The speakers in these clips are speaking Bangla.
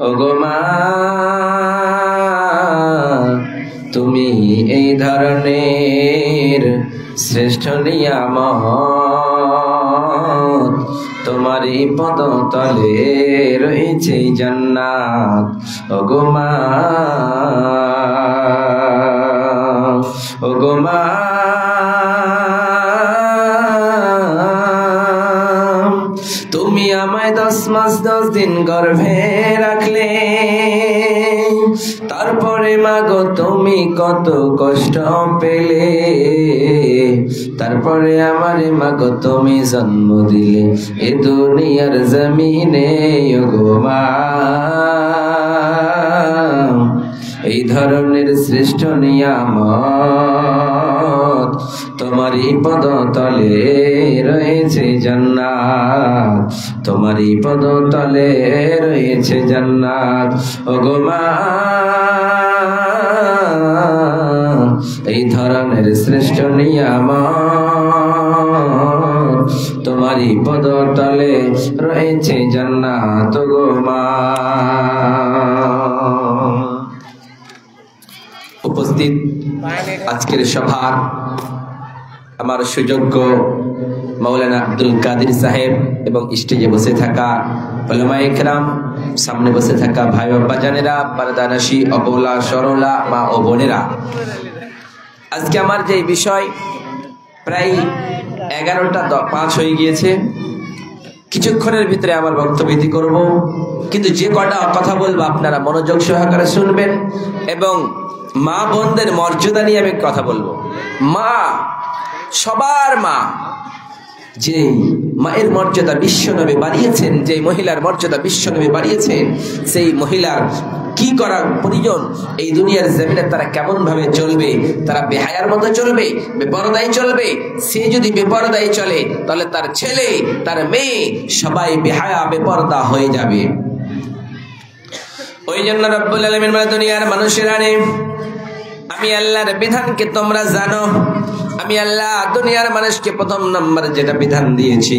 ওগো মা তুমি এই ধরনের শ্রেষ্ঠ নিয়ামত, তোমারই পদতলে রয়েছে জান্নাত। ওগো মা, ওগো মা তুমি আমায় 10 মাস 10 দিন গর্ভে রাখলে, তারপরে মাগো তুমি কত কষ্ট পেলে, তারপরে আমারে মাগো তুমি জন্ম দিলে এ দুনিয়ার জমিনে। ওগো মা এই ধরনের শ্রেষ্ঠ নিয়ামত, তোমারই পদতলে রয়েছে জান্নাত, তোমারই পদতলে রয়েছে জান্নাত। ওগো মা এই ধরনের শ্রেষ্ঠ নিয়ামত, তোমারই পদতলে রয়েছে জান্নাত। ওগো মা। উপস্থিত আজকের সভার আমার সুযোগ্য মাওলানা আব্দুল কাদের সাহেব এবং স্টেজে বসে থাকা উলামায়ে কেরাম, সামনে বসে থাকা ভাই ও বাজানেরা, পর্দানশী অবলা সরলা মা ও বোনেরা, আজকে আমার যে বিষয় প্রায় 11টা 5 হয়ে গিয়েছে। কিছুক্ষণের ভিতরে আমার বক্তব্য ইতি করব, কিন্তু যে কটা কথা বলবো আপনারা মনোযোগ সহকারে শুনবেন এবং মা বোনদের মর্যাদা নিয়ে আমি কথা বলবো। মা সবার মা, যে মায়ের মর্যাদা বিশ্বনবী বাড়িয়েছেন, যে মহিলার মর্যাদা বিশ্বনবী বাড়িয়েছেন, সেই মহিলার কি করা প্রয়োজন, এই দুনিয়ার জমিনে তারা কেমন ভাবে চলবে, তারা বেহায়ার মতো চলবে, বেপরদায় চলবে। সে যদি বেপরদায় চলে তাহলে তার ছেলে তার মেয়ে সবাই বেহায়া বেপরদা হয়ে যাবে। ওই জন্য রব্বুল আলামিন বলে, দুনিয়ার মানুষেরা রে, আমি আল্লাহর বিধানকে তোমরা জানো। আমি আল্লাহ দুনিয়ার মানুষকে প্রথম নম্বর যেটা বিধান দিয়েছি,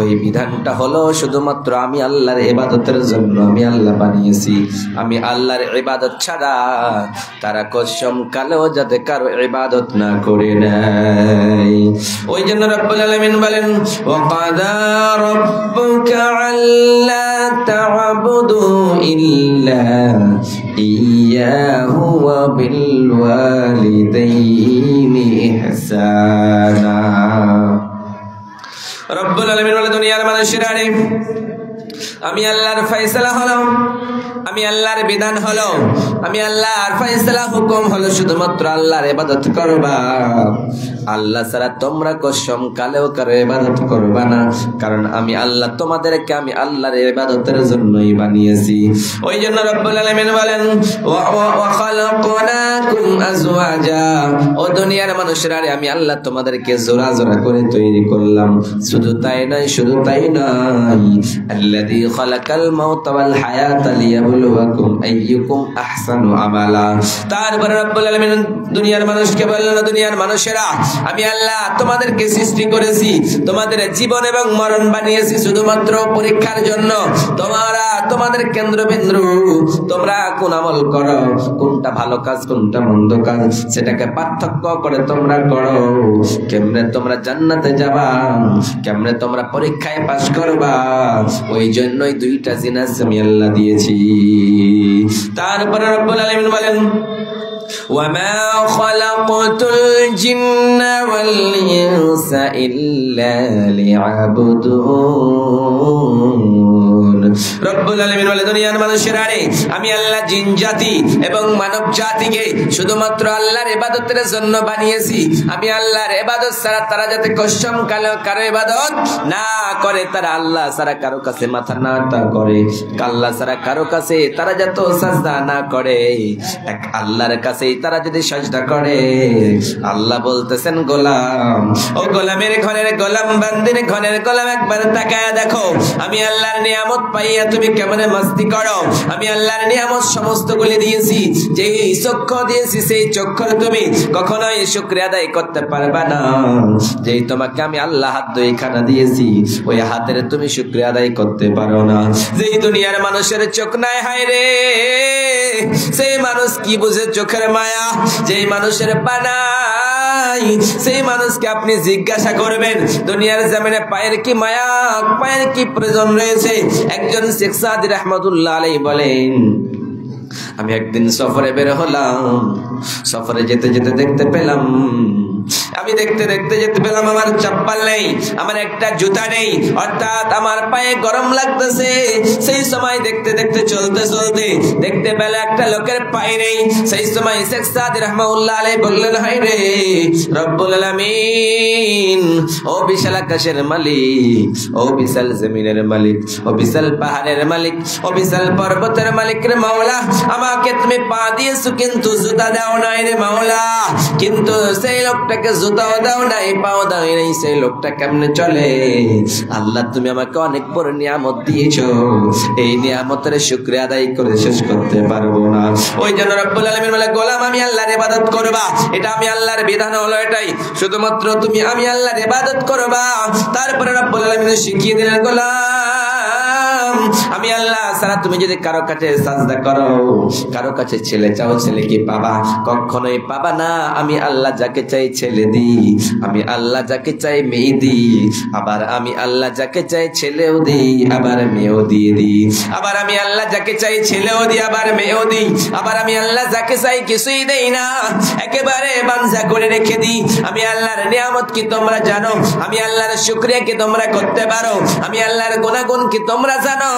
ওই বিধানটা হলো শুধুমাত্র আমি আল্লাহর ইবাদতের জন্য আমি আল্লাহ বানিয়েছি। আমি আল্লাহর ইবাদত ছাড়া তারা কসম কালেও যাতে কারো ইবাদত না করে নেয়। ওই জন্য রব্বুল আলামিন বলেন, ওয়াকাদা রাব্বুকা আল্লা তা'বুদু ইল্লা ইয়াহু ওয়া বিল ওয়ালিদাইনি ইহসানা। রব্বুল আলামিন বলে, দুনিয়ার মানুষেরা রে, আমি আল্লাহর ফয়সালা হলো, আমি আল্লাহর বিধান হলো, আমি আল্লাহর ফয়সালা হুকুম হলো শুধুমাত্র আল্লাহর ইবাদত করবা। আল্লাহ ছাড়া তোমরা কসম কালেও কারো ইবাদত করবা না, কারণ আমি আল্লাহ তোমাদেরকে আমি আল্লাহর ইবাদতের জন্যই বানিয়েছি। ওই জন্য রব্বুল আলামিন বলেন, ওয়া খালাকনাকুম আজওয়াজা, ও দুনিয়ার মানুষেরা রে, আমি আল্লাহ তোমাদেরকে জোড়া জোড়া করে তৈরি করলাম। শুধু তাই নয়, শুধু তাই নয়, আল্লাযী খালাকাল মাউতা ওয়াল হায়াতা লিয়াবলুয়াকুম আইয়ুকুম আহসানু আমালা। তারপরে রব্বুল আলামিন দুনিয়ার মানুষকে বললেন, দুনিয়ার মানুষেরা, আমি আল্লাহ তোমাদেরকে সৃষ্টি করেছি, তোমাদের জীবন এবং মরণ বানিয়েছি শুধুমাত্র পরীক্ষার জন্য। তোমরা তোমাদের কেন্দ্রবিন্দু, তোমরা কোন আমল করো, কোনটা ভালো কাজ কোনটা মন্দ কাজ, সেটাকে পার্থক্য করে তোমরা করো। কেমনে তোমরা জান্নাতে যাবা, কেমনে তোমরা পরীক্ষায় পাস করবা, ওই জন্যই 2টা জিনিস আমি আল্লাহ দিয়েছি। তারপরে রব্বুল আলামিন বলেন, وما خلقت الجن والإنس إلا ليعبدون। রব্বুল আলামিন বলে, দুনিয়ার মানুষেরা রে, আমি আল্লাহ জিন জাতি এবং মানব জাতিকে শুধুমাত্র আল্লাহর ইবাদতের জন্য বানিয়েছি। আমি আল্লাহর ইবাদত ছাড়া তারা যাতে কসম কালেও কারো ইবাদত না করে, তারা আল্লাহ ছাড়া কারো কাছে মাথা না করে, আল্লাহ ছাড়া কারো কাছে তারা যত সাজদা না করে, এক আল্লাহর কাছে তারা যদি সাজদা করে, আল্লাহ বলতেছেন, গোলাম, ও গোলামের ঘরের গোলাম, বান্দির ঘরের গোলাম, একবার তাকায়া দেখো, আমি আল্লাহর নিয়ামত পাইয়া তুমি কেমনে মাস্তি করো। আমি আল্লাহর নিয়ামত সমস্তগুলি দিয়েছি, যেই চক্ষু দিয়েছি সেই চক্ষুর তুমি কখনোই শুকরিয়া আদায় করতে পারবে না। যেই তোমাকে আমি আল্লাহ হাত দুইখানা দিয়েছি, ওই হাতের তুমি শুকরিয়া আদায় করতে পারো না। যেই দুনিয়ার মানুষের চোখ নাই, হায় রে সেই মানুষ কি বুঝে চোখের মায়া। যেই মানুষের পা নাই সেই মানুষকে আপনি জিজ্ঞাসা করবেন দুনিয়ার জমিনে পায়ের কি মায়া, পায়ের কি প্রয়োজন রয়েছে। একজন শেখ সাদি রহমতুল্লাহ আলাইহি বলেন, আমি একদিন সফরে বের হলাম, সফরে যেতে যেতে দেখতে পেলাম, আমি দেখতে দেখতে যেতে পেলাম আমার চপ্পল নেই, আমার একটা জুতা নেই, অর্থাৎ আমার পায়ে গরম লাগতেছে। সেই সময় দেখতে দেখতে চলতে চলতে দেখতে পেলে একটা লোকের পায়ে নেই। সেই সময় শেখ সাদি রাহমাতুল্লাহ আলাইহি বললেন, হায় রে রব্বুল আলামিন, ও বিশাল আকাশের মালিক, ও বিশাল জমিনের মালিক, ও বিশাল পাহাড়ের মালিক, ও বিশাল পর্বতের মালিক রে মাওলা, আমাকে তুমি পা দিয়েছো কিন্তু জুতা দাও নাই রে মাওলা। কিন্তু সেই লোকটাকে জুতাও দাও নাই, পাও দাও নাই, সেই লোকটা কেমনে চলে? আল্লাহ তুমি আমাকে অনেক বড় নিয়ামত দিয়েছো, এই নিয়ামতের শুকরিয়া আদায় করে শেষ করতে পারবো না। ওই জন্য রব্বুল আলামিন বলে, গোলাম আমি আল্লাহর ইবাদত করবা, এটা আমি আল্লাহর বিধান হলো এটাই, শুধুমাত্র তুমি আমি আল্লাহর ইবাদত করবা। তারপরে রব্বুল আলামিন শিখিয়ে দিলেন, গোলাম আমি আল্লাহ ছাড়া তুমি যদি কারো কাছে সাজদা করো, কারো কাছে ছেলে চাও, ছেলে কি পাবা? কখনোই পাবা না। আমি আল্লাহ যাকে চাই ছেলে দিই, আমি আল্লাহ যাকে চাই মেয়ে দিই, আবার আমি আল্লাহ যাকে চাই ছেলেও দিই, আবার মেয়েও দিয়ে দিই, আবার আমি আল্লাহ যাকে চাই ছেলেও দিই, আবার মেয়েও দিই, আবার আমি আল্লাহ যাকে চাই কিছুই দেই না, একেবারে বানজা করে রেখে দিই। আমি আল্লাহর নিয়ামত কি তোমরা জানো? আমি আল্লাহর শুকরিয়া কি তোমরা করতে পারো? আমি আল্লাহর গুণাগুণ কি তোমরা জানো?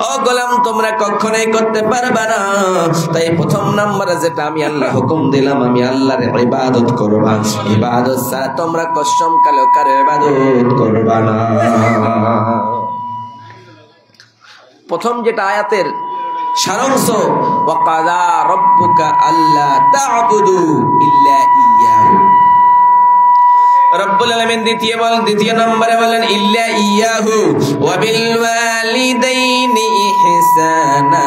ও গোলাম তোমরা কখনোই করতে পারবে না। তাই প্রথম নম্বরে যেটা আমি আল্লাহ হুকুম দিলাম, আমি আল্লাহর ইবাদত করবা, ইবাদত ছাড়া তোমরা কসম কালো কারো ইবাদত করবা না। প্রথম যেটা আয়াতের সারাংশ, ওয়াকাযা রাব্বুকা আল্লা তা'বুদু ইল্লা ইয়্যাহু। রব্বুল আলামিন দ্বিতীয় নম্বরে বলেন ইল্লা ইয়্যাহু ওয়া বিল ওয়ালিদাইনি ইহসানা।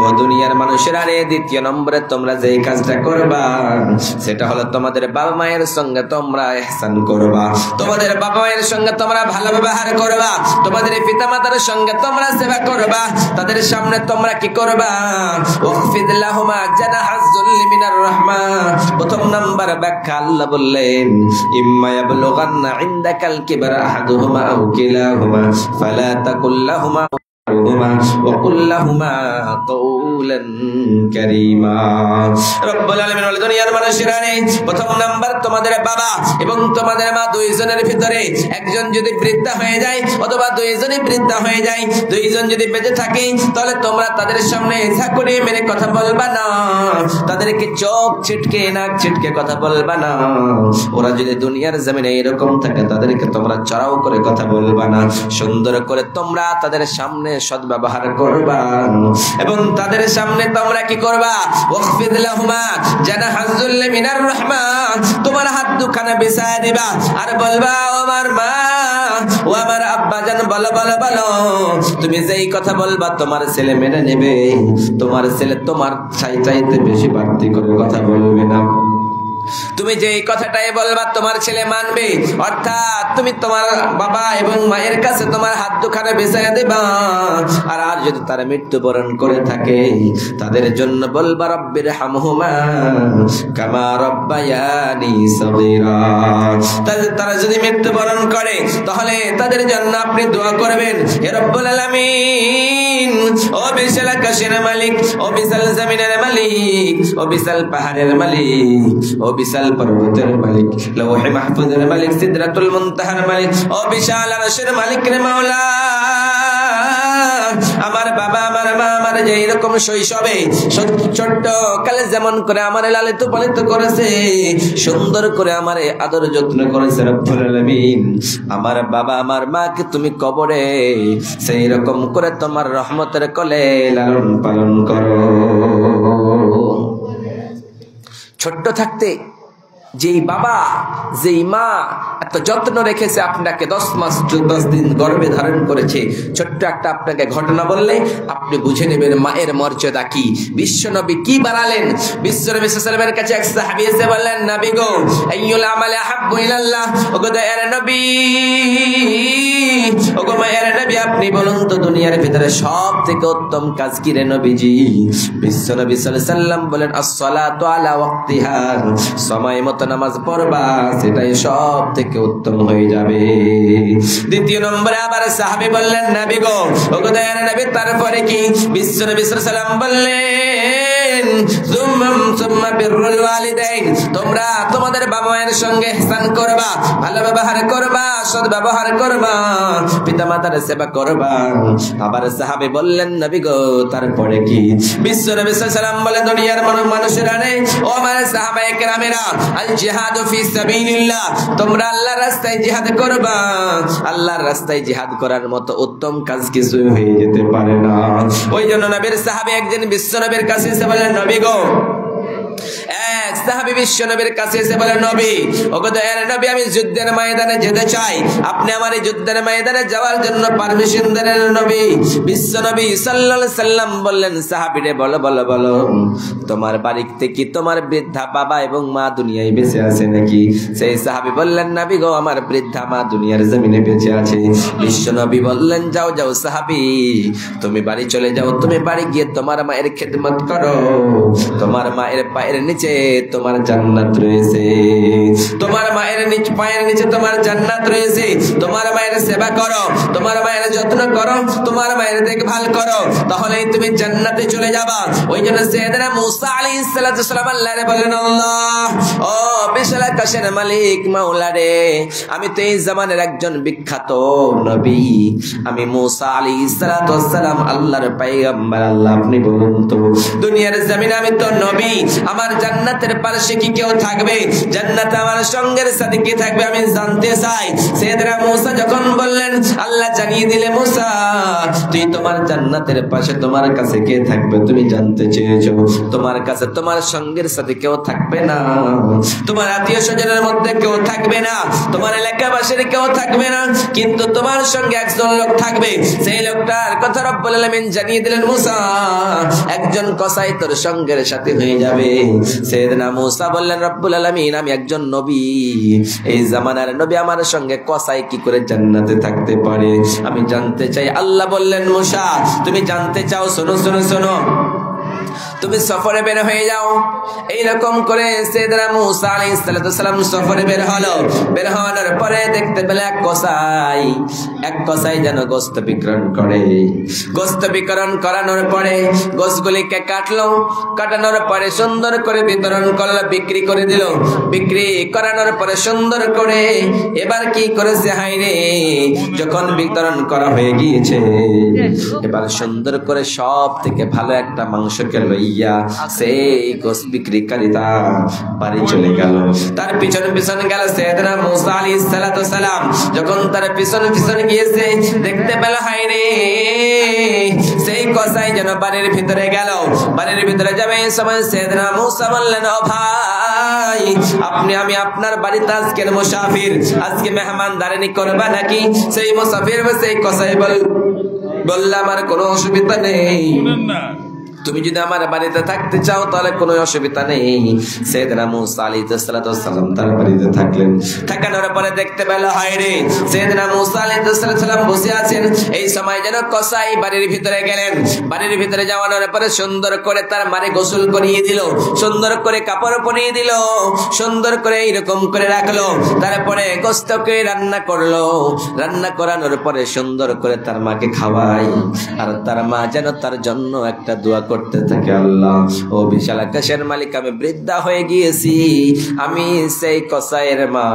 ও দুনিয়ার মানুষেরা রে, দ্বিতীয় নম্বরে তোমরা যে কাজটা করবা সেটা হলো তোমাদের বাবা মায়ের সঙ্গে তোমরা ইহসান করবা, তোমাদের বাবা মায়ের সঙ্গে তোমরা ভালো ব্যবহার করবা, তোমাদের পিতামাতার সঙ্গে তোমরা সেবা করবা, তাদের সামনে তোমরা কি করবা? ওয়াখফিদ লাহুমা জানাহাজ যুল্লি মিনার রাহমা। প্রথম নাম্বার ব্যাখ্যা আল্লাহ বললেন, ইম্মা ইয়াবলুগান্না ইনদাকাল কিবরা আহাদুহুমা আও কিলাহুমা ফালা তাকুল লাহুমা وقل لهما قولا كريما। রব্বুল আলামিন বলেন, দুনিয়ার মানুষেরা রে, প্রথম নাম্বার তোমাদের বাবা এবং তোমাদের মা দুইজনের ভিতরে একজন যদি বৃদ্ধা হয়ে যায় অথবা দুইজনই বৃদ্ধা হয়ে যায়, দুইজন যদি বেঁচে থাকে, তাহলে তোমরা তাদের সামনে ঝাঁকুনি মেরে কথা বলবা না, তাদেরকে চোখ ছিটকে নাক ছিটকে কথা বলবা না। ওরা যদি দুনিয়ার জমিনে এরকম থাকে তাদেরকে তোমরা চড়াও করে কথা বলবা না, সুন্দর করে তোমরা তাদের সামনে সদ্ব্যবহার করবা এবং তাদের সামনে তোমরা কি করবা? ওয়াখফিদ লাহুমা জানাহাজ যুল্লি মিনার রাহমা। তোমার হাত দুখানা বিছায় দিবা আর বলবা, ও আমার মা, ও আমার আব্বা জান, বলো বলো বলো, তুমি যেই কথা বলবা তোমার ছেলে মেনে নেবে, তোমার ছেলে তোমার চাইতে বেশি বাড়তি করে কথা বলবে না। তুমি যে কথাটাই বলবা তোমার ছেলে মানবে, অর্থাৎ তুমি তোমার বাবা এবং মায়ের কাছে তোমার হাত দুখানা বিছায়া দেবা। আর যদি তারা মৃত্যুবরণ করে থাকে তাদের জন্য বলবা রব্বির হামহুমা কামা রব্বায়ানি সগীরা। তারা যদি মৃত্যুবরণ করে তাহলে তাদের জন্য আপনি দোয়া করবেন, হে রব্বুল আলামিন, ও বিশাল আকাশের মালিক, ও বিশাল জমিনের মালিক, ও বিশাল পাহাড়ের মালিক, ও বিশাল পর্বতের মালিক, লৌহে মাহফুজের মালিক, সিদরাতুল মুনতাহার মালিক, ও বিশাল আরশের মালিক রে মাওলা, আমার বাবা আমার মা আমার যে এরকম শৈশবে ছোট্ট কালে যেমন করে আমার লালিত পালিত করেছে, সুন্দর করে আমার আদর যত্ন করেছে, রব্বুল আলামিন আমার বাবা আমার মাকে তুমি কবরে সেই রকম করে তোমার রহমতের কোলে লালন পালন করো। ছোট্ট থাকতে যেই বাবা যেই মা এত যত্ন রেখেছে আপনাকে 10 মাস 10 দিন গর্ভে ধারণ করেছে, ছোট্ট একটা আপনাকে ঘটনা বললে আপনি বুঝে নেবেন মায়ের মর্যাদা কি। বিশ্বনবী কি বাড়ালেন। বিশ্বনবী সাল্লাল্লাহু আলাইহি ওয়াসাল্লামের কাছে এক সাহাবী এসে বললেন, নবী গো আইয়ুল আমালি আহাব্বু ইলাল্লাহ, ওগো দয়ার নবী, ওগো মায়ের নবী, আপনি বলুন তো দুনিয়ার ভিতরে সব থেকে উত্তম কাজ কি রে নবীজি? বিশ্বনবী সাল্লাল্লাহু আলাইহি ওয়াসাল্লাম বলেন, আস-সালাতু আলা ওয়াক্তিহা, সময় মতো নামাজ পড়বা, সেটাই সব থেকে উত্তম হয়ে যাবে। দ্বিতীয় নম্বরে আবার সাহাবী বললেন, নবী গো ওগো দয়ার নবী, তারপরে কি? বিশ্বনবী সাল্লাল্লাহু আলাইহি ওয়াসাল্লাম বললেন, সুম্মা বিররুল ওয়ালিদাইন, তোমরা তোমাদের বাবা মায়ের সঙ্গে ইহসান করবা, ভালো ব্যবহার করবা, সৎ ব্যবহার করবা, পিতামাতার সেবা করবা। আবার সাহাবী বললেন, নবী গো তারপরে কি? বিশ্বনবী সাল্লাল্লাহু আলাইহি ওয়াসাল্লাম বলেন, দুনিয়ার মানুষেরা রে, ও আমার সাহাবায়ে কেরামেরা, আল জিহাদু ফি সাবিলিল্লাহ, তোমরা আল্লাহর রাস্তায় জিহাদ করবা। আল্লাহর রাস্তায় জিহাদ করার মতো উত্তম কাজ কিছু হয়ে যেতে পারে না। ওই জন্য নবীর সাহাবী একজন বিশ্বনবীর কাছে এসে বলেন, নবী গো, এক সাহাবী বিশ্বনবীর কাছে এসে বলেন, নবী ওগো দয়ার নবী, আমি যুদ্ধের ময়দানে যেতে চাই, আপনি আমার এই যুদ্ধের ময়দানে যাওয়ার জন্য পারমিশন দেন নবী। বিশ্বনবী সাল্লাল্লাহু আলাইহি সাল্লাম বললেন, সাহাবীরে বলো বলো বলো, তোমার বাড়িতে কি তোমার বৃদ্ধা বাবা এবং মা দুনিয়ায় বেঁচে আছে নাকি? সেই সাহাবী বললেন, নবী গো আমার বৃদ্ধা মা দুনিয়ার জমিনে বেঁচে আছে। বিশ্বনবী বললেন, যাও যাও সাহাবী, তুমি বাড়ি চলে যাও, তুমি বাড়ি গিয়ে তোমার মায়ের খেদমত করো, তোমার মায়ের পায়ের নিচে তোমার জান্নাত রয়েছে, তোমার মায়ের পায়ের নিচে তোমার জান্নাত রয়েছে, তোমার মায়ের সেবা করো, তোমার মায়ের যত্ন করো, তোমার মায়ের দেখভাল করো, তাহলেই তুমি জান্নাতে চলে যাবা। ওই জন্য সাইয়েদনা মুসা আলাইহিস সালাতু সালাম আল্লাহরে বলেন, আল্লাহ ও বিশাল আকাশের মালিক মাওলা রে, আমি তো এই জামানের একজন বিখ্যাত নবী, আমি মুসা আলাইহিস সালাতু সালাম আল্লাহর পয়গম্বর, আল্লাহ আপনি বলুন তো দুনিয়ার জমিনে আমি তো নবী, আমার জান্নাতের পাশে কি কেউ থাকবে? জান্নাতে আমার সঙ্গের সাথে কি থাকবে আমি জানতে চাই। সাইয়েদনা মুসা যখন বললেন, আল্লাহ জানিয়ে দিলে, মুসা তুই তোমার জান্নাতের পাশে তোমার কাছে কে থাকবে তুমি জানতে চেয়েছো, তোমার কাছে তোমার সঙ্গের সাথে কেউ থাকবে না, তোমার আত্মীয় স্বজনের মধ্যে কেউ থাকবে না, তোমার এলাকাবাসীর কেউ থাকবে না, কিন্তু তোমার সঙ্গে একজন লোক থাকবে। সেই লোকটার কথা রব্বুল আলামিন জানিয়ে দিলেন, মুসা একজন কসাই তোর সঙ্গের সাথে হয়ে যাবে। সাইয়েদনা মুসা বললেন, রব্বুল আলামিন আমি একজন নবী, এই জামানার নবী আমার সঙ্গে কসাই কি করে জান্নাতে থাকতে পারে আমি জানতে চাই। আল্লাহ বললেন, মুসা তুমি জানতে চাও, শোনো শোনো শোনো, তুমি সফরে বের হয়ে যাও। এইরকম করে সাইয়েদনা মুসা আলাইহিস সালাম সফরে বের হলো। বের হওয়ার পরে দেখতে পেলে এক কসাই যেন গোশত বিক্রয় করে। গোশত বিক্রয় করানোর পরে গোশতগুলিকে কাটানোর পরে সুন্দর করে বিতরণ করলো, বিক্রি করে দিল। বিক্রি করানোর পরে সুন্দর করে এবার কি করেছে, হায়রে যখন বিতরণ করা হয়ে গিয়েছে, এবার সুন্দর করে সব থেকে ভালো একটা মাংসকে লইয়া সেই গোশত বিক্রিকারীরা বাড়ি চলে গেল। তার পিছন পিছন গেল সাইয়েদনা মুসা আলাইহিস সালাতু সালাম। যখন তার পিছন পিছন গিয়েছে দেখতে পেল, হায়রে সেই কসাই যেন বাড়ির ভিতরে গেল। বাড়ির ভিতরে যাবে এই সময় সাইয়েদনা মুসা বললেন, ও ভাই আমি আপনার বাড়িতে আজকের মুসাফির, আজকে মেহমানদারি করবা নাকি? সেই মুসাফির সেই কসাই বলল, আমার কোনো অসুবিধা নেই, তুমি যদি আমার বাড়িতে থাকতে চাও তাহলে কোনো অসুবিধা নেই। সাইয়েদনা মুসা আলাইহিস সালাম তার বাড়িতে থাকলেন। থাকানোর পরে দেখতে পেল, হায়রে সাইয়েদনা মুসা আলাইহিস সালাম বসে আছেন। এই সময় যেন কসাই বাড়ির ভিতরে গেলেন। বাড়ির ভিতরে যাওয়ানোর পরে সুন্দর করে তার মারে গোসল করিয়ে দিল, সুন্দর করে কাপড় পরিয়ে দিল, সুন্দর করে এইরকম করে রাখলো। তারপরে গোশতকে রান্না করলো। রান্না করানোর পরে সুন্দর করে তার মাকে খাওয়াই। আর তার মা যেন তার জন্য একটা দোয়া করতে থাকে, আল্লাহ ও বিশাল আকাশের মালিক, আমি বৃদ্ধা হয়ে গিয়েছি, আমি সেই কসাইয়ের মা,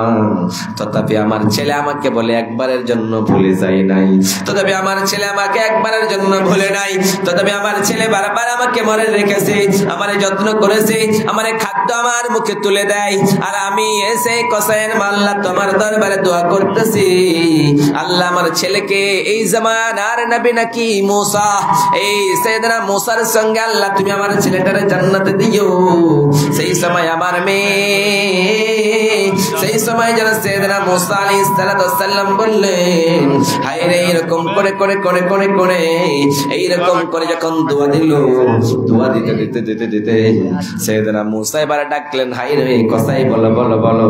তথাপি আমার ছেলে আমাকে বলে একবারের জন্য ভুলে যায় নাই, তথাপি আমার ছেলে আমাকে একবারের জন্য ভুলে নাই, তথাপি আমার ছেলে বারবার আমাকে মনে রেখেছে, আমার যত্ন করেছে, আমার খাদ্য আমার মুখে তুলে দেয়। আর আমি সেই কসাইয়ের মা, আল্লাহ তোমার দরবারে দোয়া করতেছি, আল্লাহ আমার ছেলেকে এই জামানার নবী নাকি মুসা, এই সাইয়েদনা মুসার সঙ্গে সঙ্গে আল্লাহ তুমি আমার ছেলেটারে জান্নাতে দিও। সেই সময় আমার মেয়ে, সেই সময় যেন সাইয়েদনা মুসা আলাইহিস সালাম বললেন, হায় রে, এরকম করে করে করে করে করে এইরকম করে যখন দোয়া দিল, দোয়া দিতে দিতে দিতে দিতে সাইয়েদনা মুসা এবার ডাকলেন, হায় রে কসাই, বলো বলো বলো,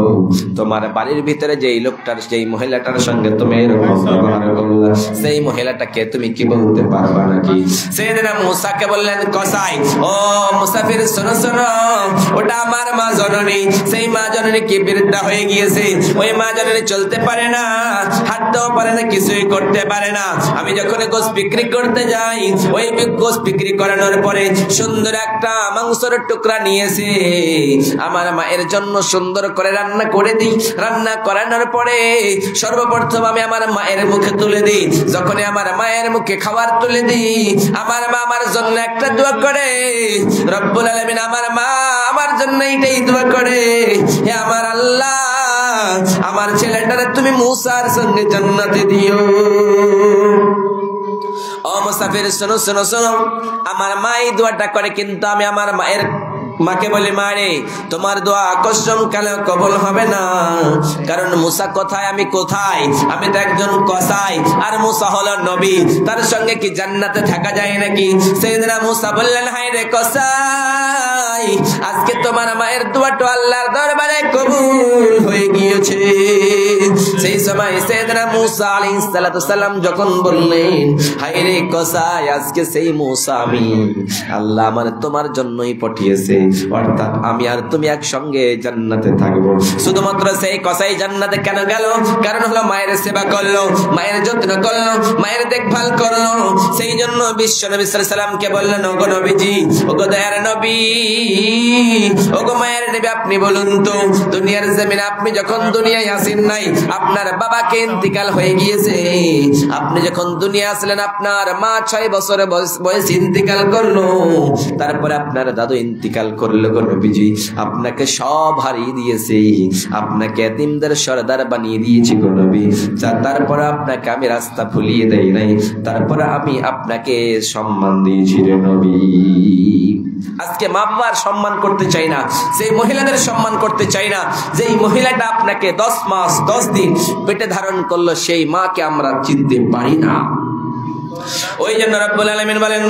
তোমার বাড়ির ভিতরে যেই লোকটার, যেই মহিলাটার সঙ্গে তুমি এরকম ব্যবহার করলে, সেই মহিলাটাকে তুমি কি বলতে পারবা নাকি? সাইয়েদনা মুসাকে বললেন, কসাই ও মুসাফির, শোনো শোনো, ওটা আমার মা জননী। সেই মা জননী কি বৃদ্ধা হয়ে গিয়েছে, ওই মা জননী চলতে পারে না, হাঁটতেও পারে না, কিছুই করতে পারে না। আমি যখন গোশ বিক্রি করতে যাই, ওই গোশ বিক্রি করানোর পরে সুন্দর একটা মাংসের টুকরা নিয়েছে, আমার মায়ের জন্য সুন্দর করে রান্না করে দিই। রান্না করানোর পরে সর্বপ্রথম আমি আমার মায়ের মুখে তুলে দিই। যখন আমার মায়ের মুখে খাবার তুলে দিই, আমার মা আমার জন্য একটা দোয়া করে, রব্বুল আলামিন আমার মা আমার জন্য এইটাই দোয়া করে, হে আমার আল্লাহ, আমার ছেলেটারে তুমি মুসার সঙ্গে জান্নাতে দিও। ও মুসাফির, শোনো শোনো শোনো, আমার মা এই দোয়াটা করে, কিন্তু আমি আমার মায়ের মাকে বলি, মা রে, তোমার দোয়া কসম কালে কবুল হবে না, কারণ মুসা কোথায়, আমি কোথায়, আমি তো একজন কসাই, আর মুসা হলো নবী, তার সঙ্গে কি জান্নাতে থাকা যায় নাকি? সাইয়েদনা মুসা বললেন, হায় রে কসাই, আজকে তোমার মায়ের দোয়াটা আল্লাহর দরবারে কবুল হয়ে গিয়েছে। সেই সময় সাইয়েদনা মুসা আলাইহিস সালাম যখন বললেন, হায় রে কসাই, আজকে সেই মুসা আমি, আল্লাহ আমার তোমার জন্যই পাঠিয়েছে, অর্থাৎ আমি আর তুমি একসঙ্গে জান্নাতে থাকবো। শুধুমাত্র সেই কসাই জান্নাতে কেন গেল? কারণ হলো মায়ের সেবা করলো, মায়ের যত্ন করলো, মায়ের দেখভাল করলো। সেই জন্য বিশ্ব নবী সাল্লাল্লাহু আলাইহি সাল্লামকে বললেন, ওগো নবীজি, ওগো দয়ার নবী, ওগো মায়ের নবী, আপনি বলুন তো, দুনিয়ার জমিনে আপনি যখন দুনিয়ায় আসেন নাই, আপনার বাবাকে ইন্তিকাল হয়ে গিয়েছে, আপনি যখন দুনিয়া আসলেন, আপনার মা 6 বছর বয়স ইন্তিকাল করলো, তারপরে আপনার দাদু ইন্তিকাল করলো গো নবীজি, আপনাকে সব হারিয়ে দিয়েছে, আপনাকে এতিমদের সরদার বানিয়ে দিয়েছি গো নবী, তারপরে আপনাকে আমি রাস্তা ভুলিয়ে দেই নাই, তারপরে আমি আপনাকে সম্মান দিয়েছি রে নবী। আজকে মা বাবার সম্মান করতে চাই না, সেই মহিলাদের সম্মান করতে চাই না, যেই মহিলাটা আপনাকে 10 মাস 10 দিন পেটে ধারণ করলো, সেই মাকে আমরা চিনতে পারি না। ওই জন্য রব্বুল আলামিন বলেন,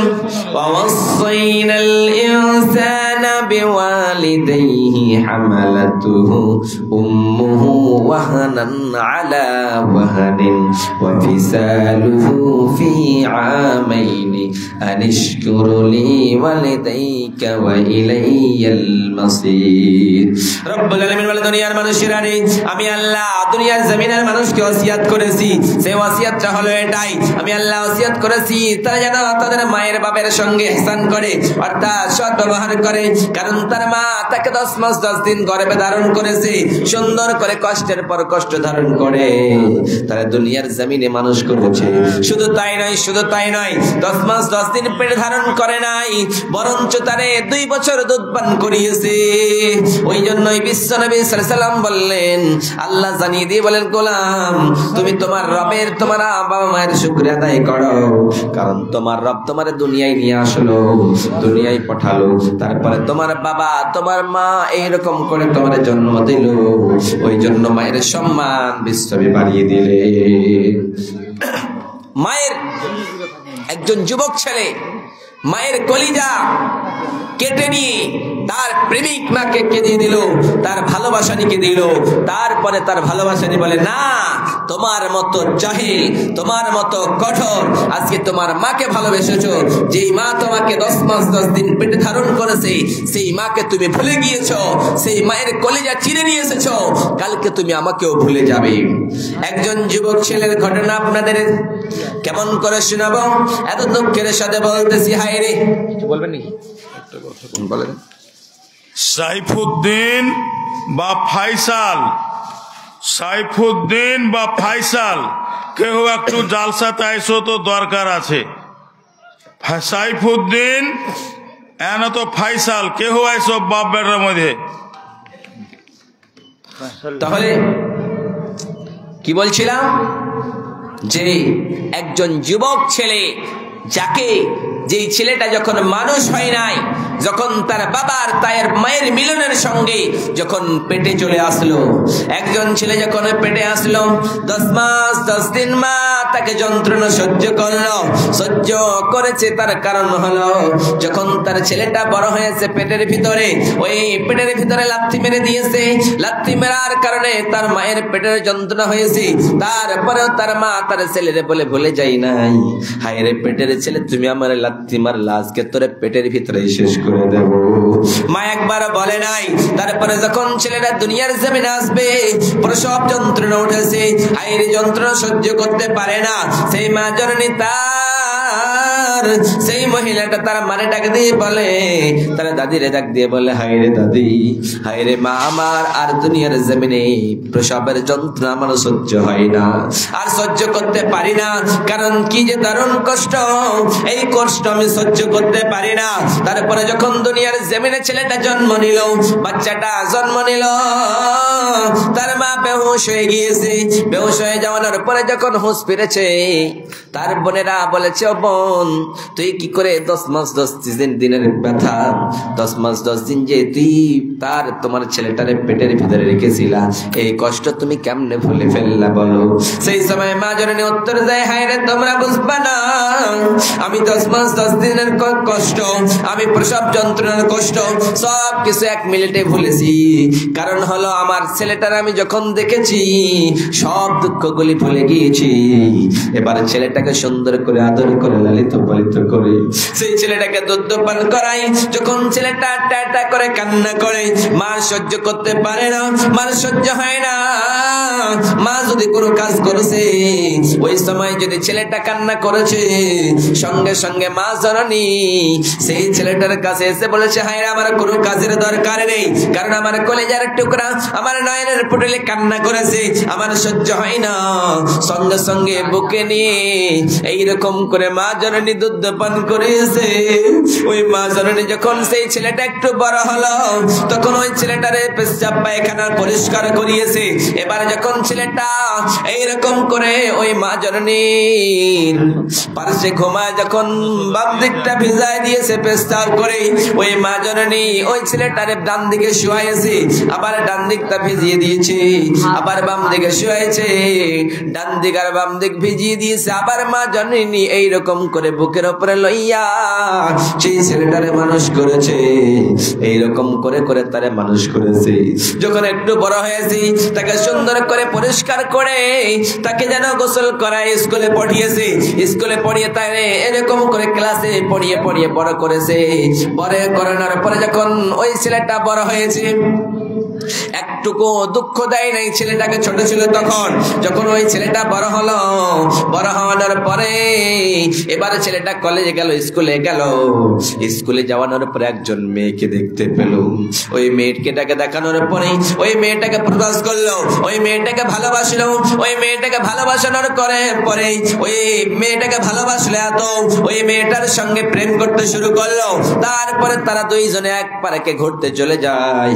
ওয়াসাইনাল ইনসানা বিওয়ালিদাইহি হামালাতুহু উম্মুহু ওয়াহানান আলা ওয়াহানিন ওয়া ফিসালুহু ফি আমাইনি আনিশকুর লি ওয়ালিদাইকা ওয়া ইলাইয়াল মাসির। রব্বুল আলামিন বলেন, দুনিয়ার মানুষেরা, আমি আল্লাহ দুনিয়ার জমিনের মানুষকে ওসিয়ত করেছি, সেই ওসিয়তটা হলো এটাই, আমি আল্লাহ ওসিয়ত করেছি তারা যেন তাদের মায়ের বাবার সঙ্গে ইহসান করে, অর্থাৎ সৎ ব্যবহার করে, কারণ তার মা তাকে 10 মাস 10 দিন গর্ভে ধারণ করেছে, সুন্দর করে কষ্টের পর কষ্ট ধারণ করে তারা দুনিয়ার জমিনে মানুষ করেছে। শুধু তাই নয়, শুধু তাই নয়, 10 মাস 10 দিন পেটে ধারণ করে নাই, বরঞ্চ তারে 2 বছর দুধ পান করিয়েছে। ওই জন্যই বিশ্ব নবী সাল্লাল্লাহু আলাইহি সাল্লাম বললেন, আল্লাহ জানিয়ে দিয়ে বলেন, গোলাম, তুমি তোমার রবের, তোমার বাবা মায়ের শুকরিয়া আদায় করো, কারণ তোমার রব তোমারে দুনিয়ায় নিয়ে আসলো, দুনিয়ায় পাঠালো, তারপরে তোমার বাবা তোমার মা এইরকম করে তোমার জন্ম দিল, ওই জন্য মায়ের সম্মান বিশ্বব্যাপী বাড়িয়ে দিলে। মায়ের একজন যুবক ছেলে মায়ের কলিজা কেটে নিয়ে তার প্রেমিক মাকে কেঁদে দিল, তার ভালোবাসানিকে দিল, তারপরে তার ভালোবাসানি বলে, না, তোমার মতো জাহিল, তোমার মতো কঠোর, আজকে তোমার মাকে ভালোবেসেছো, যেই মা তোমাকে 10 মাস 10 দিন পেটে ধারণ করেছে, সেই মাকে তুমি ভুলে গিয়েছো, সেই মায়ের কলিজা চিরে নিয়ে এসেছো, কালকে তুমি আমাকেও ভুলে যাবে। একজন যুবক ছেলের ঘটনা আপনাদের কেমন করে শোনাবো, এত দুঃখের সাথে বলতেছি, হায় রে, বলবেন নাকি? বলেন। সাইফুদ্দিন বা ফাইসাল, সাইফুদ্দিন বা ফাইসাল, কেউ একটু জালসাতে আইসো তো, দরকার আছে। সাইফুদ্দিন এন তো ফাইসাল, কেউ আইসো বাপ বেটার মধ্যে। তাহলে কি বলছিলাম, যে একজন যুবক ছেলে যাকে যেই ছেলেটা যখন মানুষ হয় নাই, যখন তার বাবার তায়ের মায়ের মিলনের সঙ্গে যখন পেটে চলে আসলো, একজন ছেলে যখন পেটে আসলো, 10 মাস 10 দিন মা তাকে যন্ত্রণা সহ্য করলো। সহ্য করেছে তার কারণ হলো, যখন তার ছেলেটা বড় হয়েছে পেটের ভিতরে, ওই পেটের ভিতরে লাথি মেরে দিয়েছে। লাথি মেরার কারণে তার মায়ের পেটের যন্ত্রণা হয়েছে। তারপরেও তার মা তার ছেলেরে বলে ভুলে যাই নাই, হায় রে পেটের ছেলে, তুমি আমার লাথি মারলা, আজকে তোরে পেটের ভিতরে শেষ করে দেব। মা একবার বলে নাই। তারপরে যখন ছেলেটা দুনিয়ার জমিনে আসবে, প্রসব যন্ত্রণা উঠেছে, হায় রে যন্ত্রণা সহ্য করতে পারে না। সেই মা জননী তার সেই মহিলাটা তার মারে ডাক দিয়ে বলে, তার দাদিরে ডাক দিয়ে বলে, হায় রে দাদি, হায় রে মা, আমার আর দুনিয়ার জমিনে প্রসবের যন্ত্রণা আমার সহ্য হয় না, আর সহ্য করতে পারি না। কারণ কি যে দারুণ কষ্ট, এই কষ্ট আমি সহ্য করতে পারি না। তারপরে যখন দুনিয়ার জমিনে ছেলেটা জন্ম নিল, বাচ্চাটা জন্ম নিল, তার মা বেহুশ হয়ে গিয়েছে। বেহুশ হয়ে যাওয়ার পরে যখন হুঁশ ফিরেছে, তার বোনেরা বলেছে, ও বোন, তুই কি করে 10 মাস 10 দিনের ব্যথা, 10 মাস 10 দিন যে তুই তোমার ছেলেটারে পেটের ভিতরে রেখেছিলা, এই কষ্ট তুমি কেমনে ভুলে ফেললা বলো? সেই সময় মা জননী উত্তর দেয়, হায় রে তোমরা বুঝবা না, আমি 10 মাস 10 দিনের কষ্ট, আমি প্রসব যন্ত্রণার কষ্ট সব কিছু 1 মিনিটে ভুলেছি। কারণ হলো, আমার ছেলেটার আমি যখন দেখেছি সব দুঃখগুলি ভুলে গিয়েছি। এবার ছেলেটাকে সুন্দর করে আদর করে লালিত পালিত করে সেই ছেলেটাকে দুধ পান করাই। যখন ছেলেটা টাটা করে কান্না করে, মা সহ্য করতে পারে না, মার সহ্য হয় না। মা যদি কোনো কাজ করেছে, ওই সময় যদি ছেলেটা কান্না করেছে, সঙ্গে সঙ্গে মা জননী সেই ছেলেটার কাছে এসে বলেছে, হায় আমার কোনো কাজের দরকার নেই, কারণ আমার কলেজার টুকরা আমার নয়নের পুটুলে কান্না করেছে, আমার সহ্য হয় না। সঙ্গে সঙ্গে বুকে নিয়ে এইরকম করে মা জননী দুধ পান করেছে। ওই মা জননী যখন সেই ছেলেটা একটু বড় হলো, তখন ওই ছেলেটারে পেশাব পায়খানা পরিষ্কার করিয়েছে। এবার যখন ছেলেটা এইরকম করে ওই মা জননীর পাশে ঘুমায়, যখন বাম দিকটা ভিজায় দিয়েছে পেশাব করে, ওই মা জননী ওই ছেলেটারে ডান দিকে শুয়াইছে, আবার ডান দিকটা ভিজিয়ে দিয়েছে, আবার বাম দিকে শুয়াইছে, ডান দিক আর বাম দিক ভিজিয়ে দিয়েছে। আবার মা জননী এইরকম করে বুকের উপরে লইয়া সেই ছেলেটারে মানুষ করেছে, এইরকম করে করে তারে মানুষ করেছে। যখন একটু বড় হয়েছে, তাকে সুন্দর করে পরিষ্কার করে তাকে যেন গোসল করায় স্কুলে পড়িয়েছে। স্কুলে পড়িয়ে তারে এরকম করে ক্লাসে পড়িয়ে পড়িয়ে বড় করেছে। বড় করানোর পরে যখন ওই ছেলেটা বড় হয়েছে, একটুকু দুঃখ দেয় নাই ছেলেটাকে ছোট ছিল তখন। যখন ওই ছেলেটা বড় হলো, বড় হওয়ার পরে এবারে ছেলেটা কলেজে গেল, স্কুলে গেল। স্কুলে যাওয়ানোর পরে একজন মেয়েকে দেখতে পেল। ওই মেয়েটাকে দেখানোর পরে ওই মেয়েটাকে প্রপোজ করলো, ওই মেয়েটাকে ভালোবাসলো। ওই মেয়েটাকে ভালোবাসানোর পরে ওই মেয়েটাকে ভালোবাসলো এত, ওই মেয়েটার সঙ্গে প্রেম করতে শুরু করলো। তারপরে তারা দুইজনে এক পার্কে ঘুরতে চলে যায়।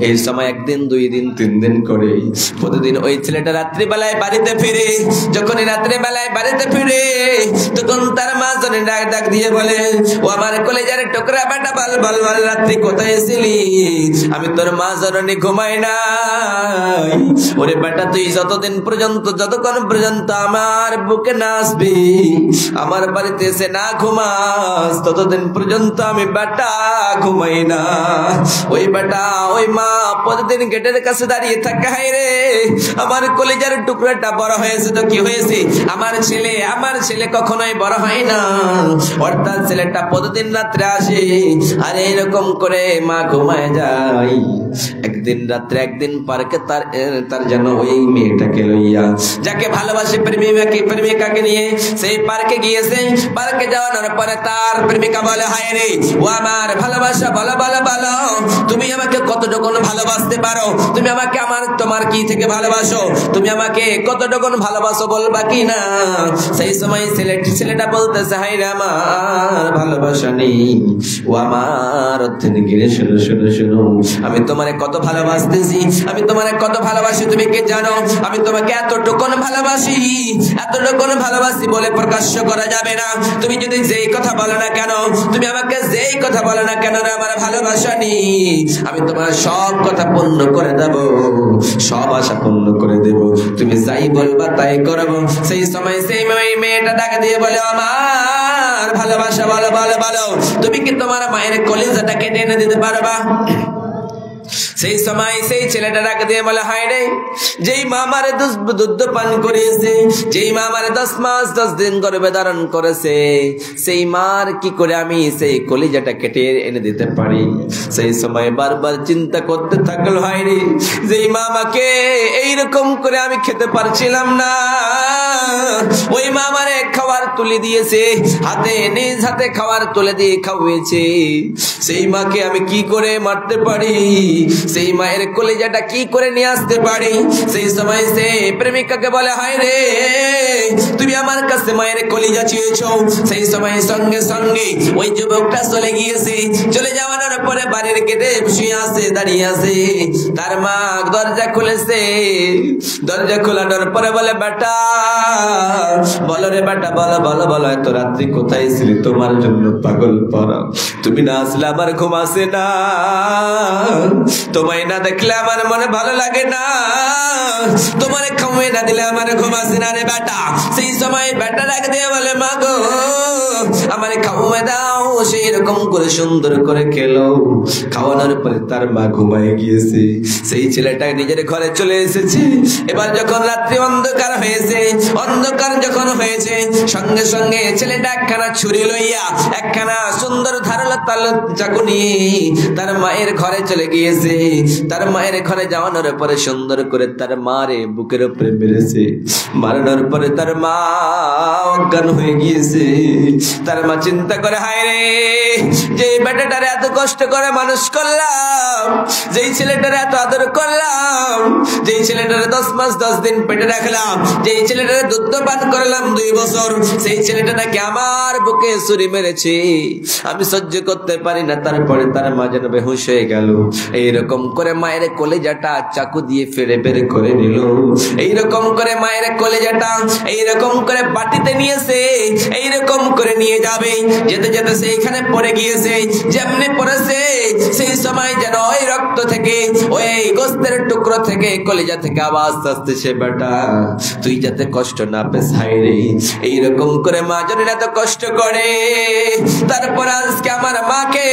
এই সময় 1 দিন 2 দিন 3 দিন করে প্রতিদিন ওই ছেলেটা রাত্রিবেলায় বাড়িতে ফিরে। যখন রাত্রিবেলায় বাড়িতে ফিরে, তখন তার মা জননী ডাক দিয়ে বলে, ও আমার কলেজার টুকরা বেটা, বল বল বল, রাত্রি কোথায় ছিলি? আমি তোর মা জননী ঘুমাই নাই। ওরে বেটা, তুই যতক্ষণ পর্যন্ত আমার বুকে না আসবি, আমার বাড়িতে এসে না ঘুমাস, ততদিন পর্যন্ত আমি বেটা ঘুমাই না। ওই বেটা ওই মা প্রতিদিন গেটের কাছে দাঁড়িয়ে থাকে, হায় রে আমার কলেজার টুকরাটা বড় হয়েছে তো কি হয়েছে, আমার ছেলে কখনোই বড় হয় না। অর্থাৎ ছেলেটা প্রতিদিন রাত্রে আসে, আর এইরকম করে মা ঘুমায় যায়। একদিন রাত্রে একদিন পার্কে তার যেন ওই মেয়েটাকে লইয়া, যাকে ভালোবাসে প্রেমিকাকে নিয়ে সেই পার্কে গিয়েছে। পার্কে যাওয়ার পরে তার প্রেমিকা বলে, হায় রে ও আমার ভালোবাসা, বলো বলো বলো, তুমি আমাকে কতটুকু ভালোবাসতে পারো? তুমি আমাকে তোমার কি থেকে ভালোবাসো? তুমি আমাকে কতটুকু ভালোবাসো বলবা কি না? সেই সময় ছেলেটা বলতেছে, হায় রে আমার ভালোবাসা নেই। ও আমার অর্থে গিরে শোনো, আমি তোমারে কত ভালোবাসতেছি, আমি তোমারে কত ভালোবাসি তুমি কি জানো? আমি তোমাকে এতটুকুন ভালোবাসি, এতটুকুন ভালোবাসি বলে প্রকাশ্য করা যাবে না। তুমি যদি যেই কথা বলো না কেন, তুমি আমাকে যেই কথা বলো না কেন রে আমার ভালোবাসা নেই, আমি তোমার সব কথা পূর্ণ করে দেব, সব আশা পূর্ণ করে দেব। তুমি যাই বলবা তাই করব। সেই সময় সেই মেয়েটা ডাক দিয়ে বলে, আমার ভালোবাসা বলো বলো বলো, তুমি কি তোমার মায়ের কলিজাটাকে টেনে দিতে পারবা? সেই সময় সেই ছেলেটা ডাক দিয়ে বলে, হায় রে, যেই মা আমারে দুধ পান করিয়েছে, যেই মা আমারে 10 মাস 10 দিন গর্ভে ধারণ করেছে, সেই মার কি করে আমি সেই কলিজাটা কেটে এনে দিতে পারি? সেই সময় বারবার চিন্তা করতে থাকলো, হায় রে, যেই মা আমাকে এইরকম করে আমি খেতে পারছিলাম না, ওই মা আমারে খাবার তুলে দিয়েছে, হাতে নিজ হাতে খাবার তুলে দিয়ে খাওয়িয়েছে, সেই মাকে আমি কি করে মারতে পারি? সেই মায়ের কলিজাটা কি করে নিয়ে আসতে পারি? সেই সময় সে প্রেমিকাকে বলে, হায় রে, তুমি আমার কাছে মায়ের কলিজা চেয়েছো। সেই সময় সঙ্গে সঙ্গে ওই যুবকটা চলে গিয়েছে। চলে যাওয়ার পরে বাড়ির গেটে শুয়ে আছে, দাঁড়িয়ে আছে। তার মা দরজা খুলেছে। দরজা খোলানোর পরে বলে, বেটা বলো রে বেটা, বলো বলো বলো, এত রাত্রি কোথায় ছিলি? তোমার জন্য পাগল পড়া, তুমি না আসলে আমার ঘুম আসে না, তোমায় না দেখলে আমার মনে ভালো লাগে না, তোমার খাওয়াই না দিলে আমার ঘুম আসে না রে বেটা। সেই সময় বেটা ডাক দিয়ে বলে, মা গো আমার খাওয়াই দাও। সেই রকম করে সুন্দর করে খেলো। খাওয়ানোর পরে তার মা ঘুমায় গিয়েছে। সেই ছেলেটা নিজের ঘরে চলে এসেছে। এবার যখন রাত্রি অন্ধকার হয়েছে, অন্ধকার যখন হয়েছে, সঙ্গে সঙ্গে ছেলেটা একখানা ছুরি লইয়া, একখানা সুন্দর ধারালো তাল চাকু নিয়ে তার মায়ের ঘরে চলে গিয়েছে। তার মায়ের ঘরে যাওয়ানোর পরে সুন্দর করে তার মারে বুকের উপরে মেরেছে। মারানোর পরে তার মা অজ্ঞান হয়ে গিয়েছে। তার মা চিন্তা করে, হায় রে, যে বেটাটারে এত কষ্ট করে মানুষ করলাম, যেই ছেলেটারে এত আদর করলাম, যেই ছেলেটারে 10 মাস 10 দিন পেটে রাখলাম, যেই ছেলেটারে দুধ পান করলাম 2 বছর, সেই ছেলেটা নাকি আমার বুকে ছুরি মেরেছে। আমি সহ্য করতে পারি না। তারপরে তার মা যেন বেহুশ হয়ে গেল। এইরকম করে মায়ের কলেজাটা চাকু দিয়ে ফেরে বের করে নিল। এইরকম করে মায়ের কলেজাটা এইরকম করে বাটিতে নিয়েছে, এইরকম করে নিয়ে যাবে। যেতে যেতে সেইখানে পড়ে গিয়েছে। যেমনি পড়েছে, সেই সময় যেন ওই রক্ত থেকে, ওই গোস্তের টুকরো থেকে, কলেজা থেকে আওয়াজ আসতেছে, বেটা তুই যাতে কষ্ট না পেস, হায় রে। এইরকম করে মা যেন এত কষ্ট করে। তারপর আজকে আমার মাকে,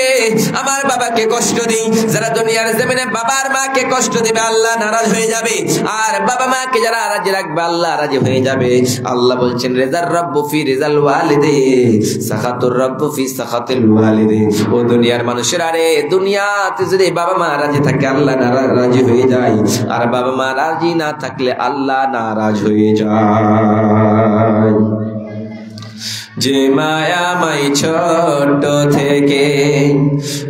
আমার বাবাকে কষ্ট দিই। যারা দুনিয়ার জমিনে বাবার মাকে কষ্ট দিবে, আল্লাহ নারাজ হয়ে যাবে। আর বাবা মাকে যারা রাজি রাখবে, আল্লাহ রাজি হয়ে যাবে। আল্লাহ বলছেন, রেজার রব্বু ফি রিজাল ওয়ালিদে, সাখাতুর রব্বু ফি সাখাতিল ওয়ালিদে। ও দুনিয়ার মানুষেরা রে, দুনিয়াতে যদি বাবা মা রাজি থাকে, আল্লাহ রাজি হয়ে যায়। আর বাবা মা রাজি না থাকলে আল্লাহ নারাজ হয়ে যায়। যে মায়া মাই ছোট থেকে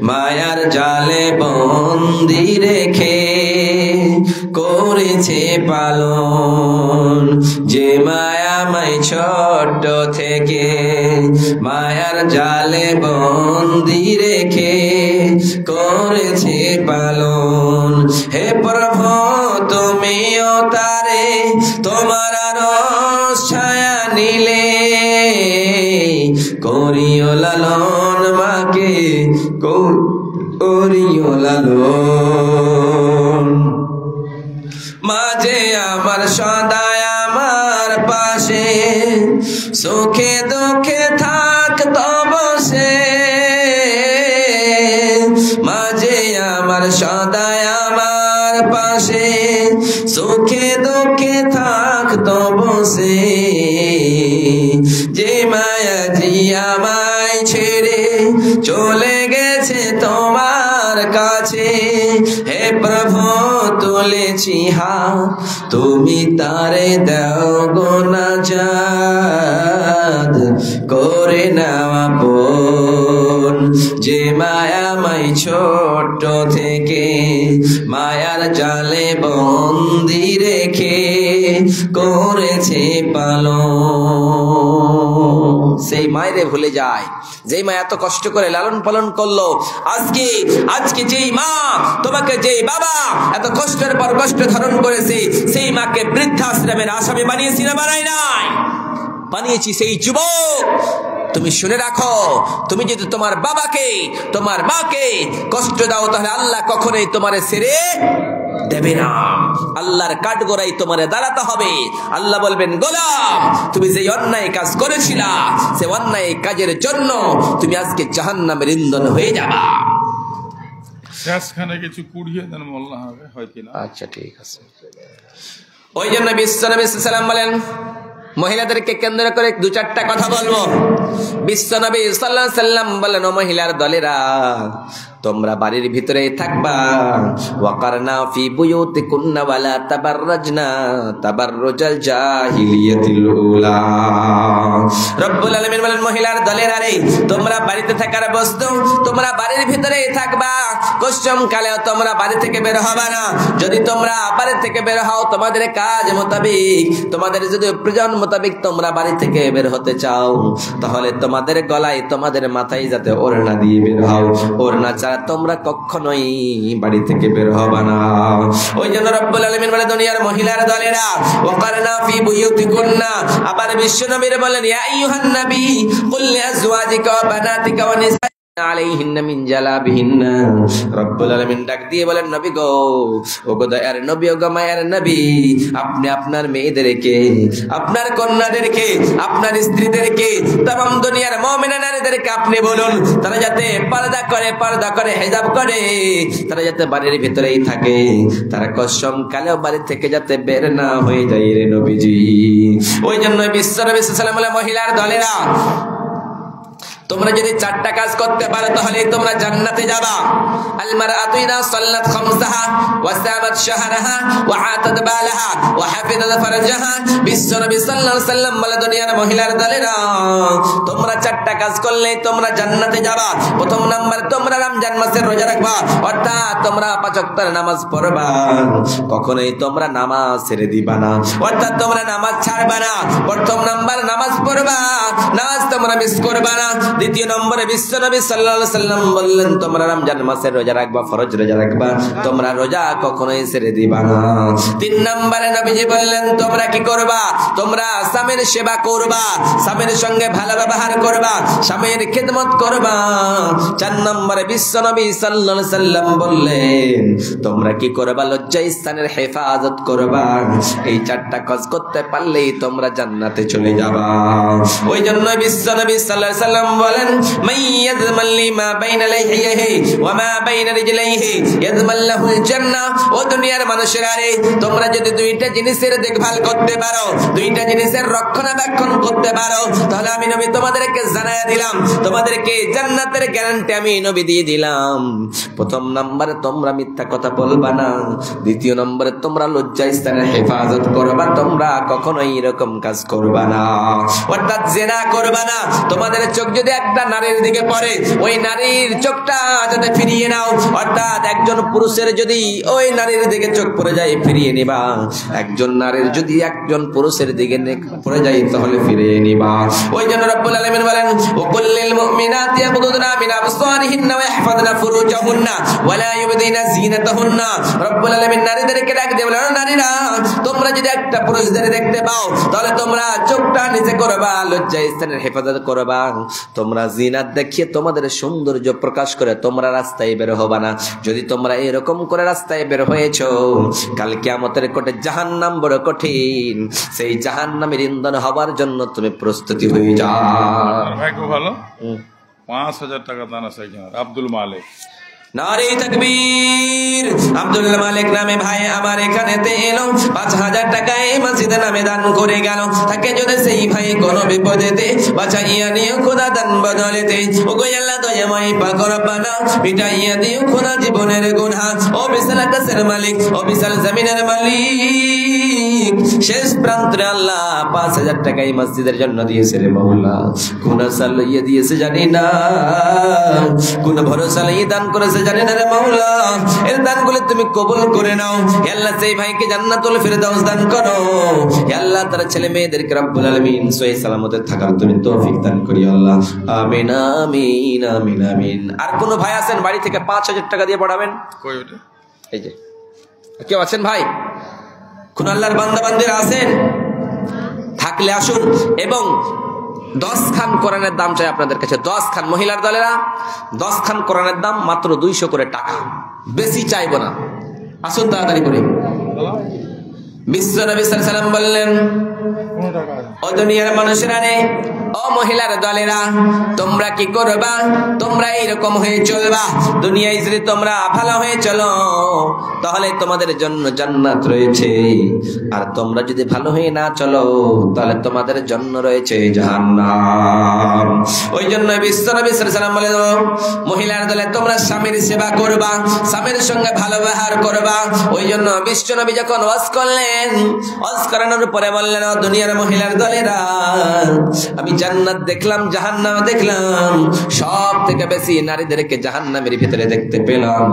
মায়ার জালে বন্দি রেখে করেছে পালন, যে মায়া মাই ছোট থেকে মায়ার জালে বন্দি রেখে করেছে পালন। হে প্রভু তুমিও তারে তোমার আরশ ছায়া নিলে, করিও লালন মাকে করিও লালন। মাঝে আমার সদায় আমার পাশে, সুখে দুঃখে থাকতো বসে। মাঝে আমার সদায় আমার পাশে, সুখে দুঃখে থাকতো বসে। যে মায়া জি আমায় ছেড়ে চলে গেছে তোমার কাছে, হে প্রভু তুলেছি হাত, তুমি তারে দাও গো নাজাত, করে নেওয়া আপন। যে মায়া মাই ছোট থেকে মায়ার জালে বন্দি রেখে করেছে পালন। সেই মায়েরে ভুলে যায়, যেই মা এত কষ্ট করে লালন পালন করলো। আজকে যেই মা তোমাকে, যেই বাবা এত কষ্টের পর কষ্ট ধারণ করেছে, সেই মাকে বৃদ্ধাশ্রমের আসামি বানিয়েছি না বানাই নাই? বানিয়েছি। সেই যুবক, তুমি শুনে রাখো, তুমি যদি তোমার বাবাকে, তোমার মাকে কষ্ট দাও, তাহলে আল্লাহ কখনোই তোমারে ছেড়ে দেবে না। আল্লাহর কাঠগড়াই তোমারে দাঁড়াতে হবে। আল্লাহ বলবেন, গোলাম, তুমি যে অন্যায় কাজ করেছিলা, সে অন্যায় কাজের জন্য তুমি আজকে জাহান্নামের ইন্ধন হয়ে যাবা। শেষখানে কিছু কুড়িয়ে দেন মোল্লা হবে হয় কিনা? আচ্ছা, ঠিক আছে। ওই জন্য বিশ্বনবী সাল্লাল্লাহু আলাইহি ওয়াসাল্লাম বলেন, মহিলাদেরকে কেন্দ্র করে দু চারটা কথা বলবো। বিশ্বনবী সাল্লাল্লাহু আলাইহি ওয়াসাল্লাম বলেন, ও মহিলার দলেরা, তোমরা বাড়ির ভিতরেই থাকবা। ওয়াকারনা ফি বুয়ুতিকুন্না ওয়ালা তাবাররাজনা তাবাররুজাল জাহিলিয়াতিল উলা। রব্বুল আলামিন বলেন, মহিলার দলেরা রে, তোমরা বাড়িতে থাকার বস্তু, তোমরা বাড়ির ভিতরেই থাকবা। কসম কালেও তোমরা বাড়ি থেকে বের হবে না। যদি তোমরা বাড়ি থেকে বের হও, তোমাদের কাজ মোতাবেক, তোমাদের যদি প্রয়োজন মোতাবেক তোমরা বাড়ি থেকে বের হতে চাও, তাহলে তোমাদের গলায়, তোমাদের মাথায় যাতে ওড়না দিয়ে বের হও। ওড়না ছাড়া তোমরা কখনোই বাড়ি থেকে বের হবে না। ওই জন্য রব্বুল আলামিন বলে, দুনিয়ার মহিলার দলেরা, ওয়াকারনা ফি বুয়ুতিকুন্না। আবার বিশ্বনবী বলেন, ইয়া আইয়ুহান নবী কুল লিআজওয়াজিকা ওয়া বানাতিকা ওয়া নিসা আলাইহিন্না মিন জালাবিহিন্না। রব্বুল আলামিন ডাক দিয়ে বলেন, নবী গো, ও গো দয়ার নবী, ও গো মায়ের নবী, আপনি আপনার মেয়েদেরকে, আপনার কন্যাদেরকে, আপনার স্ত্রীদেরকে, तमाम দুনিয়ার মুমিনা নারীদেরকে আপনি বলুন, তারা যাতে পর্দা করে, হিজাব করে, তারা যাতে বাড়ির ভিতরেই থাকে, তারা কসম কালেও বাড়ি থেকে যাতে বের না হয়ে যায় রে নবীজি। ওই জন্য বিশ্বনবী সাল্লাল্লাহু আলাইহি ওয়াসাল্লাম বলে, মহিলার দলেরা, তোমরা যদি চারটা কাজ করতে পারো, তাহলে তোমরা জান্নাতে যাবা। আল মারআতু ইযা সাল্লাত খামসাহা ওয়া সামাত শাহরাহা ওয়া আতাত বালাহা ওয়া হাফিজাত ফারজাহা। বিশ্বনবী সাল্লাল্লাহু আলাইহি ওয়াসাল্লাম বলে, দুনিয়ার মহিলার দলেরা, তোমরা চারটা কাজ করলে তোমরা জান্নাতে যাবা। প্রথম নাম্বার, তোমরা রমজান মাসের রোজা রাখবা, অর্থাৎ তোমরা 5 ওয়াক্তের নামাজ পড়বা। কখনোই তোমরা নামাজ ছেড়ে দিবা না, অর্থাৎ তোমরা নামাজ ছাড়বা না। প্রথম নাম্বার, নামাজ পড়বা, নামাজ তোমরা মিস করবা না। দ্বিতীয় নম্বরে বিশ্বনবী সাল্লাল্লাহু আলাইহি ওয়াসাল্লাম বললেন, তোমরা রমজান মাসের রোজা রাখবা, ফরজ রোজা রাখবা, তোমরা রোজা কখনোই ছেড়ে দিবা না। 3 নম্বরে নবীজি বললেন, তোমরা কি করবা? তোমরা স্বামীর সেবা করবা, স্বামীর সঙ্গে ভালো ব্যবহার করবা, স্বামীর খিদমত করবা। 4 নম্বরে বিশ্বনবী সাল্লাল্লাহু আলাইহি ওয়াসাল্লাম বললেন, তোমরা কি করবা? লজ্জা স্থানের হেফাজত করবা। এই 4টা কাজ করতে পারলেই তোমরা জান্নাতে চলে যাবা। ওই জন্য বিশ্বনবী সাল্লাল্লাহু আলাইহি ওয়াসাল্লাম বলেন, মাইয়াযমাল লিমা বাইনা লাইহিহি ওয়া মা বাইনা রিজলাইহি ইয়াযমাল লাহুল জান্নাহ। ও দুনিয়ার মানুষেরা রে, তোমরা যদি 2টা জিনিসের দেখভাল করতে পারো, 2টা জিনিসের রক্ষণাবেক্ষণ করতে পারো, তাহলে আমি নবী তোমাদেরকে জানায়া দিলাম, তোমাদেরকে জান্নাতের গ্যারান্টি আমি নবী দিয়ে দিলাম। প্রথম নম্বরে, তোমরা মিথ্যা কথা বলবা না। দ্বিতীয় নম্বরে, তোমরা লজ্জা স্থানের হেফাজত করবা, তোমরা কখনোই এরকম কাজ করবা না, অর্থাৎ জিনা করবা না। তোমাদের চোখ যদি একটা নারীর দিকে পড়ে, ওই নারীর চোখটা যাতে ফিরিয়ে নাও, অর্থাৎ একজন পুরুষের যদি ওই নারীর দিকে চোখ পড়ে যায়, ফিরিয়ে নিবা। একজন নারীর যদি একজন পুরুষের দিকে পড়ে যায়, তাহলে ফিরিয়ে নিবা। ওই জন্য রব্বুল আলামিন বলেন, ওয়াকুল্লিল মুমিনাতি ইয়াগুদুনা মিন আবসারিহিন্না ওয়া ইহফাযনা ফুরুজাহুন্না ওয়া লা ইউবদিনা যিনাতাহুন্না। রব্বুল আলামিন নারীদেরকে ডাক দিয়ে বলেন, নারীরা, তোমরা যদি একটা পুরুষদের দেখতে পাও, তাহলে তোমরা চোখটা নিচে করবা, লজ্জা স্থানের হেফাজত করবা। তোমরা জিনাত দেখিয়ে তোমাদের সৌন্দর্য প্রকাশ করে তোমরা রাস্তায় বের হবা না। যদি তোমরা এরকম করে রাস্তায় বের হয়েছো, কাল কিয়ামতের কোটে জাহান্নাম বড় কঠিন, সেই জাহান্নামের ইন্ধন হবার জন্য তুমি প্রস্তুতি হয়ে যাও। ভাই খুব ভালো, 5000 টাকা দান আছে আব্দুল মালিক। নারে তাকবীর। আব্দুল মালিক নামে ভাই আমার এখানেতে এলো, 5000 টাকা এই মসজিদে নামে দান করে গেল। তাকে যদি সেই ভাই কোনো বিপদেতে বাঁচাইয়া নিও খোদা দান বদলেতে। ও গো আল্লাহ দয়াময় পাক রব্বানা, মিটাইয়া দিও খোদা জীবনের গুনাহ। ও বিশাল আকাশের মালিক, ও বিশাল জমিনের মালিক, শেষ প্রান্তে আল্লাহ 5,000 টাকা এই মসজিদের জন্য দিয়েছে রে মাওলা। কোন আশা লইয়া দিয়েছে জানি না, কোন ভরসা লইয়া দান করেছে জানি না রে মাওলা। এর দানগুলো তুমি কবুল করে নাও হে আল্লাহ। সেই ভাইকে জান্নাতুল ফেরদাউস দান করো হে আল্লাহ। তার ছেলে মেয়েদেরকে রব্বুল আলামিন সহি সালামতে থাকার তুমি তৌফিক দান করি আল্লাহ। আমিন আমিন আমিন আমিন। আর কোন ভাই আছেন বাড়ি থেকে 5,000 টাকা দিয়ে পড়াবেন? কই ওটা? এই যে কেউ আছেন ভাই? কোন আল্লাহর বান্দা বান্দীরা আছেন? থাকলে আসুন। এবং 10 খান কোরআনের দাম চাই আপনাদের কাছে। 10 খান মহিলার দলেরা 10 খান কোরআনের দাম মাত্র 200 করে টাকা, বেশি চাইবো না। আসুন তাড়াতাড়ি করে। বিশ্ব নবী সাল্লাল্লাহু আলাইহি সাল্লাম বললেন, ও দুনিয়ার মানুষেরা রে, ও মহিলার দলেরা, তোমরা কি করবা? তোমরা এইরকম হয়ে চলবা। দুনিয়ায় যদি তোমরা ভালো হয়ে চলো তাহলে তোমাদের জন্য জান্নাত রয়েছে, আর তোমরা যদি ভালো হয়ে না চলো তাহলে তোমাদের জন্য রয়েছে জাহান্নাম। ওই জন্য বিশ্ব নবী সাল্লাল্লাহু আলাইহি সাল্লাম বলেন, মহিলার দলে তোমরা স্বামীর সেবা করবা, স্বামীর সঙ্গে ভালো ব্যবহার করবা। ওই জন্য বিশ্ব নবী যখন ওয়াজ করলেন, ওয়াজ করানোর পরে বললেন, ও দুনিয়ার মহিলার দলেরা, আমি জান্নাত দেখলাম, জাহান্নাম দেখলাম, সব থেকে বেশি নারীদেরকে জাহান্নামের ভিতরে দেখতে পেলাম।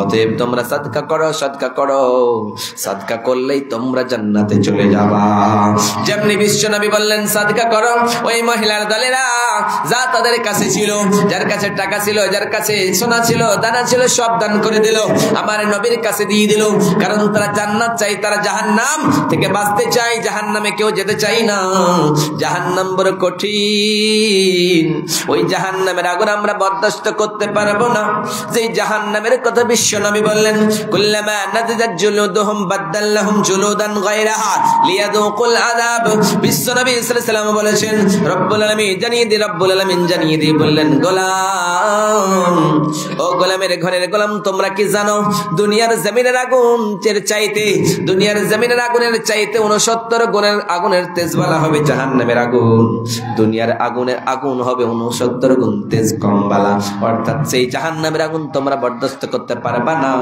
অতএব তোমরা সাদকা করো, সাদকা করো, সাদকা করলেই তোমরা জান্নাতে চলে যাবা। যেমনি বিশ্ব নবী বললেন সাদকা করো, ওই মহিলার দলেরা যা তাদের কাছে ছিল, যার কাছে টাকা ছিল, যার কাছে সোনা ছিল, দানা ছিল, সব দান করে দিল, আমার নবীর কাছে দিয়ে দিল। কারণ তারা জান্নাত চাই, তারা জাহান্নাম থেকে বাঁচতে চাই, জাহান্নামে কেউ যেতে চাই না। জাহান্নাম বড় কঠিন, ওই জাহান্নামের আগুন আমরা বরদাস্ত করতে পারবো না। যে জাহান্নামের কথা বিশ্ব নবী বললেন, কুল্লামা নাদিজাত জুলুদুহুম বাদদাল্লাহুম জুলুদান গায়রাহা লিয়াযুকুল আযাব। বিশ্ব নবী সাল্লাল্লাহু আলাইহি ওয়াসাল্লাম বলেছেন, রব্বুল আলামিন জানিয়ে দি, রব্বুল আলামিন জানিয়ে দি, বললেন, গোলাম, ও গোলামের ঘরের গোলাম, তোমরা কি জানো দুনিয়ার জমিনের আগুন চাইতে, দুনিয়ার জমিনের আগুনের চাইতে 69 গুণের আগুনের তেজ বলা হবে জাহান্নামের আগুন। দুনিয়ার আগুনের আগুন হবে 69 গুণ তেজ কম বালা। অর্থাৎ সেই জাহান্নামের আগুন তোমরা বরদাস্ত করতে পারবা না,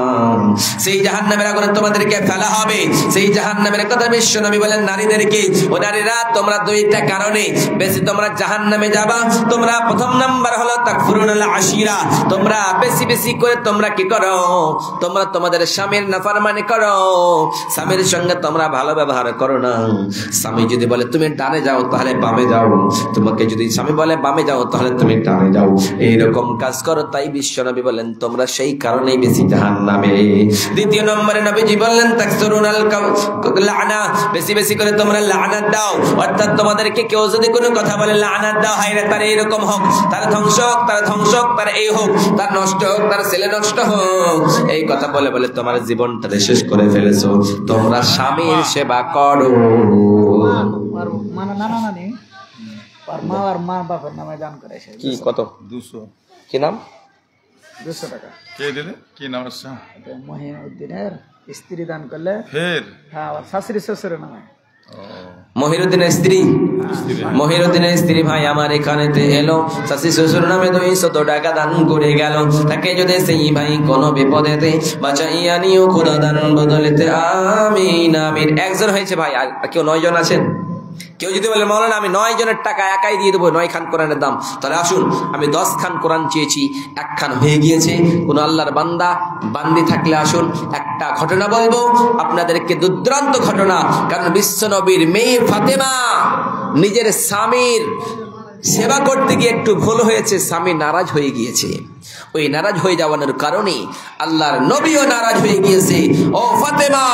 সেই জাহান্নামের আগুনে তোমাদেরকে ফেলা হবে। সেই জাহান্নামের কথা বিশ্ব নবী বলেন নারীদেরকে, ও নারীরা, তোমরা 2টা কারণে বেশি তোমরা জাহান্নামে যাবা। তোমরা প্রথম নাম্বার হলো তাকফুরুনাল আশিরা, তোমরা বেশি বেশি করে তোমরা কি করো? তোমরা তোমাদের স্বামীর নাফরমানি করো, স্বামীর সঙ্গে তোমরা ভালো ব্যবহার করো না। স্বামী যদি বলে তুমি ডানে যাও তাহলে বামে যাও, তোমাকে যদি স্বামী বলে বামে যাও তাহলে তুমি ডানে যাও, এইরকম কাজ করো। তাই বিশ্ব নবী বলেন তোমরা সেই কারণেই বেশি জাহান্নামে। দ্বিতীয় নম্বরে নবীজি বললেন তাকসুরুনাল লানা, বেশি বেশি করে তোমরা লানাত দাও। অর্থাৎ তোমাদেরকে কেউ যদি কোনো কথা বলে লানাত দাও, হায়রে তার এইরকম হোক, তার ধ্বংস হোক, তার ধ্বংস হোক, তার এই হোক, তার নষ্ট হোক, তার ছেলে নষ্ট হোক, এই কথা বলে বলে তোমার জীবনটা শেষ করে ফেলেছো। তোমরা স্বামীর সেবা করো। কি কত? 200। কি নাম? 200 টাকা। কে দিলে? কি নাম আছে? মহিউদ্দিনের স্ত্রী দান করলে ফের, হ্যাঁ, শাশুড়ি শ্বশুরের নামে। মহিউদ্দিনের স্ত্রী, মহিউদ্দিনের স্ত্রী ভাই আমার এখানেতে এলো, শাশুড়ি শ্বশুর নামে 200 টাকা দান করে গেল। তাকে যদি সেই ভাই কোনো বিপদেতে বাঁচাইয়া নিও খোদা দান বদলেতে আমিন আমিন। একজন হয়েছে ভাই, আর কেউ 9 জন আছেন? কেউ যদি বলে মাওলানা আমি 9 জনের টাকা একাই দিয়ে দেবো 9 খান কোরআনের দাম, তাহলে আসুন, আমি 10 খান কোরআন চেয়েছি, 1 খান হয়ে গিয়েছে। কোন আল্লাহর বান্দা বান্দি থাকলে আসুন, একটা ঘটনা বলবো আপনাদেরকে, দুর্দান্ত ঘটনা। কারণ বিশ্ব নবীর মেয়ে ফাতেমা নিজের স্বামীর সেবা করতে গিয়ে একটু ভুল হয়েছে, স্বামী নারাজ হয়ে গিয়েছে। ওই নারাজ হয়ে যাওয়ার কারণে আল্লাহর নবীও নারাজ হয়ে গিয়েছে। ও ফাতেমা,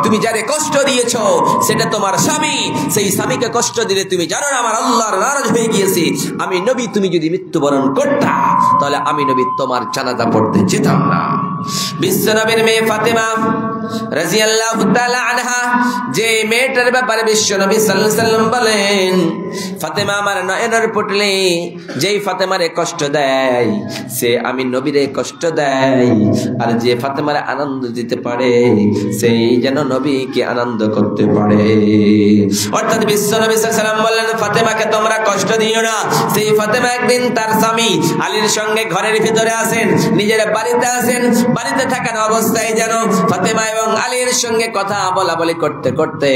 তুমি যারে কষ্ট দিয়েছো সেটা তোমার স্বামী, সেই স্বামীকে কষ্ট দিলে তুমি জানো না আমার আল্লাহর নারাজ হয়ে গিয়েছে। আমি নবী তুমি যদি মৃত্যুবরণ করতা তাহলে আমি নবী তোমার জানাজা পড়তে যেতাম না। বিশ্ব নবীর মেয়ে ফাতেমা রাদিয়াল্লাহু তাআলা আনহা, যে মেয়েটার ব্যাপারে বিশ্ব নবী সাল্লাল্লাহু আলাইহি ওয়াসাল্লাম বলেন ফাতেমা আমার নয়নের পুতলি, যেই ফাতেমারে কষ্ট দেয় সে আমি নবীরে কষ্ট দেয়, আর যে ফাতেমারে আনন্দ দিতে পারে সেই যেন নবীকে আনন্দ করতে পারে। অর্থাৎ বিশ্ব নবী সাল্লাল্লাহু আলাইহি ওয়াসাল্লাম বললেন ফাতেমাকে তোমরা কষ্ট দিও না। সেই ফাতেমা একদিন তার স্বামী আলীর সঙ্গে ঘরের ভিতরে আসেন, নিজের বাড়িতে আসেন, বাড়িতে থাকার অবস্থায় যেন ফাতেমা এবং আলীর সঙ্গে কথা বলা বলি করতে করতে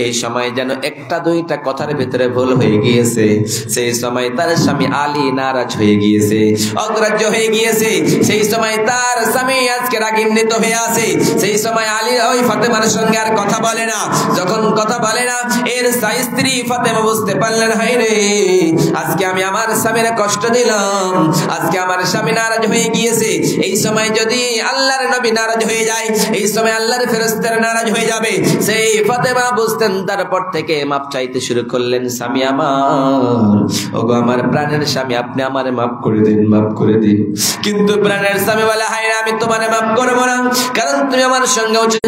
এই সময় যেন একটা দুইটা কথার ভিতরে ভুল হয়ে গিয়েছে। সেই সময় তার স্বামী আলী নারাজ হয়ে গিয়েছে, অগ্রাহ্য হয়ে গিয়েছে। সেই সময় তার স্বামী আজকে রাগান্বিত হয়ে আছে। সেই সময় আলী ওই ফাতেমার সঙ্গে আর কথা বলে না। যখন কথা বলে না, এর স্ত্রী ফাতেমা বুঝতে পারলেন, হায় রে, আজকে আমি আমার স্বামীর কষ্ট দিলাম, আজকে আমার স্বামী নারাজ হয়ে গিয়েছে। এই সময় যদি আল্লাহর নবী নারাজ হয়ে যায়, এই সময় আল্লাহর ফেরেশতারা নারাজ হয়ে যাবে। সেই ফাতেমা বুঝতেন। তারপর থেকে মাপ চাইতে শুরু করলেন, স্বামী আমার, ওগো আমার প্রাণের স্বামী, আপনি আমারে মাফ করে দিন, মাফ করে দিন। কিন্তু প্রাণের স্বামী বলে, হায় রে, আমি তোমারে মাফ করবো না, কারণ তুমি আমার সঙ্গে উচিত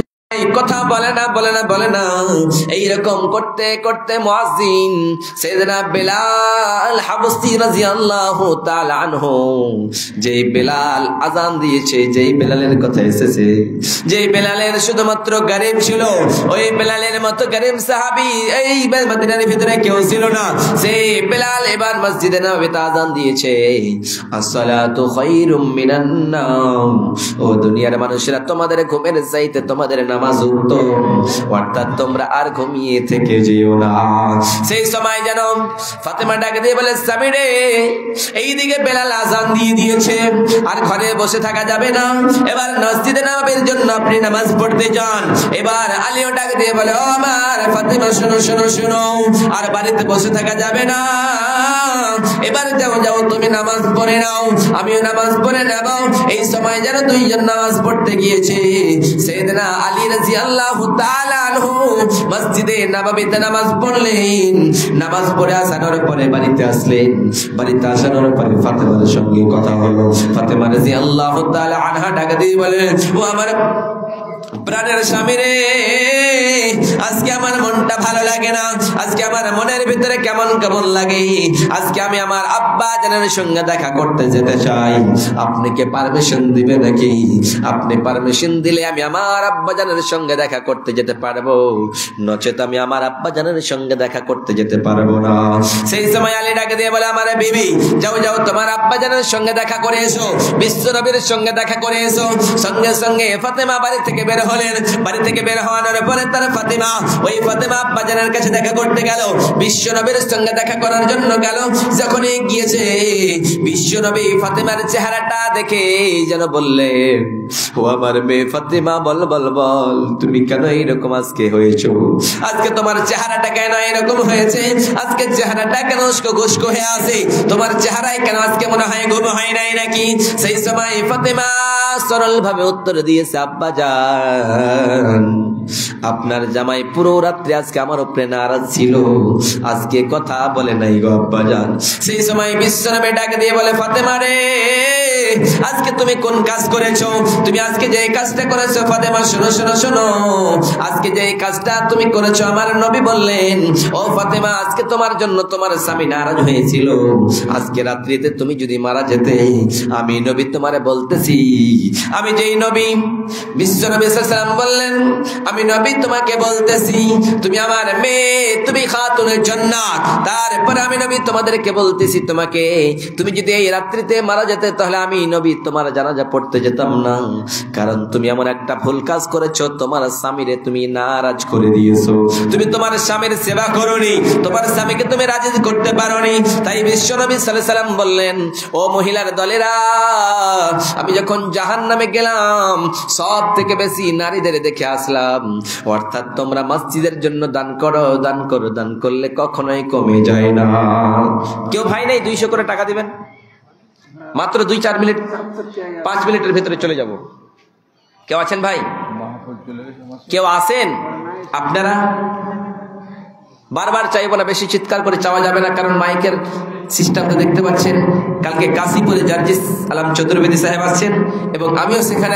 কথা বলে না, বলে না, বলে না। এইরকম করতে করতে মুয়াজ্জিন সাইয়েদনা বেলাল হাবশী রাদিয়াল্লাহু তাআলা আনহু, যেই বেলাল আযান দিয়েছে, যেই বেলালের কথা এসেছে, যেই বেলালের শুধুমাত্র গরীব ছিল, ওই বেলালের মতো গরীব সাহাবী এই মদিনার ভিতরে কেউ ছিল না। সেই বেলাল এবার মসজিদে নববীতে আযান দিয়েছে, আসসালাতু খায়রুম মিনান নাওম, ও দুনিয়ার মানুষেরা, তোমাদের ঘুমের চাইতে তোমাদের নামাজ উত্তম, অর্থাৎ তোমরা আর ঘুমিয়ে থেকে যেও না। সেই সময় যেন ফাতেমা ডাকে দিয়ে বলে, স্বামী রে, এইদিকে বেলাল আযান দিয়ে দিয়েছে, আর ঘরে বসে থাকা যাবে না, এবার মসজিদে নববীর জন্য আপনি নামাজ পড়তে যান। এবার আলীও ডাকে দিয়ে বলে, ও আমার ফাতেমা, শোনো শোনো শোনো, আর বাড়িতে বসে থাকা যাবে না, এবার যাও যাও, তুমি নামাজ পড়ে নাও, আমিও নামাজ পড়ে নেব। এই সময় যেন দুইজন নামাজ পড়তে গিয়েছে। সাইয়েদনা আলী রাদিয়াল্লাহু তাআলা আনহু মসজিদে নববীতে নামাজ পড়লেন। নামাজ পড়ে আসানোর পরে বাড়িতে আসলেন। বাড়িতে আসানোর পরে ফাতেমার সঙ্গে কথা হলো। ফাতেমা রাদিয়াল্লাহু তাআলা আনহা ডাক দিয়ে বলে, ও আমার প্রাণের স্বামী রে, আজকে আমার মনটা ভালো লাগে না, আজকে আমার মনের ভিতরে কেমন কেমন লাগে, আজকে আমি আমার আব্বা জানের সঙ্গে দেখা করতে যেতে চাই, আপনি কি পারমিশন দিবে নাকি? আপনি পারমিশন দিলে আমি আমার আব্বা জানের সঙ্গে দেখা করতে যেতে পারবো, নচেত আমি আমার আব্বা জানের সঙ্গে দেখা করতে যেতে পারবো না। সেই সময় আলী ডাকে দিয়ে বলে, আমার বিবি, যাও যাও, তোমার আব্বা জানের সঙ্গে দেখা করে এসো, বিশ্ব নবীর সঙ্গে দেখা করে এসো। সঙ্গে সঙ্গে ফাতেমা বাড়ি থেকে বের হলেন। বাড়ি থেকে বের হওয়ার পরে তার ফাতেমা, ওই ফাতেমা আব্বাজানের কাছে দেখা করতে গেল, বিশ্ব নবীর সঙ্গে দেখা করার জন্য গেল। যখনই গিয়েছে, বিশ্ব নবী ফাতেমার চেহারাটা দেখে যেন বললেন, ও আমার মেয়ে ফাতেমা, বল বল বল, তুমি কেন এইরকম আজকে হয়েছো? আজকে তোমার চেহারাটা কেন এরকম হয়েছে? আজকে চেহারাটা কেন উস্কো হয়ে আছে? তোমার চেহারায় কেন আজকে মনে হয় ঘুম হয় নাই নাকি? সেই সময় ফাতেমা সরল ভাবে উত্তর দিয়েছে, আব্বাজান, আপনার জামাই পুরো রাত্রে আজকে আমার উপরে নারাজ ছিল, আজকে কথা বলে নাই গো আব্বাজান। সেই সময় বিশ্বনবী ডাক দিয়ে বলে, ফাতেমা রে, আজকে তুমি কোন কাজ করেছো? তুমি আজকে যে কাজটা করেছো ফাতেমা, শোনো শোনো শোনো, আজকে যে কাজটা তুমি করেছো, আমার নবী বললেন, ও ফাতেমা, আজকে তোমার জন্য তোমার স্বামী নারাজ হয়েছিল, আজকে রাত্রিতে তুমি যদি মারা যেতে, আমি নবী তোমারে বলতেছি, আমি যেই নবী, বিশ্ব নবী সাল্লাল্লাহু আলাইহি ওয়াসাল্লাম বললেন, আমি নবী তোমাকে বলতেছি, তুমি আমার মেয়ে, তুমি খাতুনে জান্নাত। তারপরে আমি নবী তোমাদেরকে বলতেছি, তোমাকে, তুমি যদি এই রাত্রিতে মারা যেতে, তাহলে আমি নবী তোমার জানাজা পড়তে যেতাম না, কারণ তুমি এমন একটা ভুল কাজ করেছো, তোমার স্বামীরে তুমি নারাজ করে দিয়েছো, তুমি তোমার স্বামীর সেবা করোনি, তোমার স্বামীকে তুমি রাজি করতে পারোনি। তাই বিশ্ব নবী সাল্লাল্লাহু আলাইহি ওয়াসাল্লাম বললেন, ও মহিলার দলেরা, আমি যখন জাহান্নামে গেলাম, সব থেকে বেশি নারীদের দেখে আসলাম। অর্থাৎ তোমরা মসজিদের জন্য দান করো, দান করো, দান করলে কখনোই কমে যায় না। কেউ ভাই নাই 200 করে টাকা দিবেন? মাত্র 2-4 মিনিট, 5 মিনিটের ভিতরে চলে যাব। কেউ আছেন ভাই? কেউ আসেন? আপনারা বারবার চাইবো না, বেশি চিৎকার করে চাওয়া যাবে না, কারণ মাইকের সিস্টেমটা দেখতে পাচ্ছেন। কালকে কাশীপুরে জার্জিস আলম চতুর্বেদী সাহেব আসছেন এবং আমিও সেখানে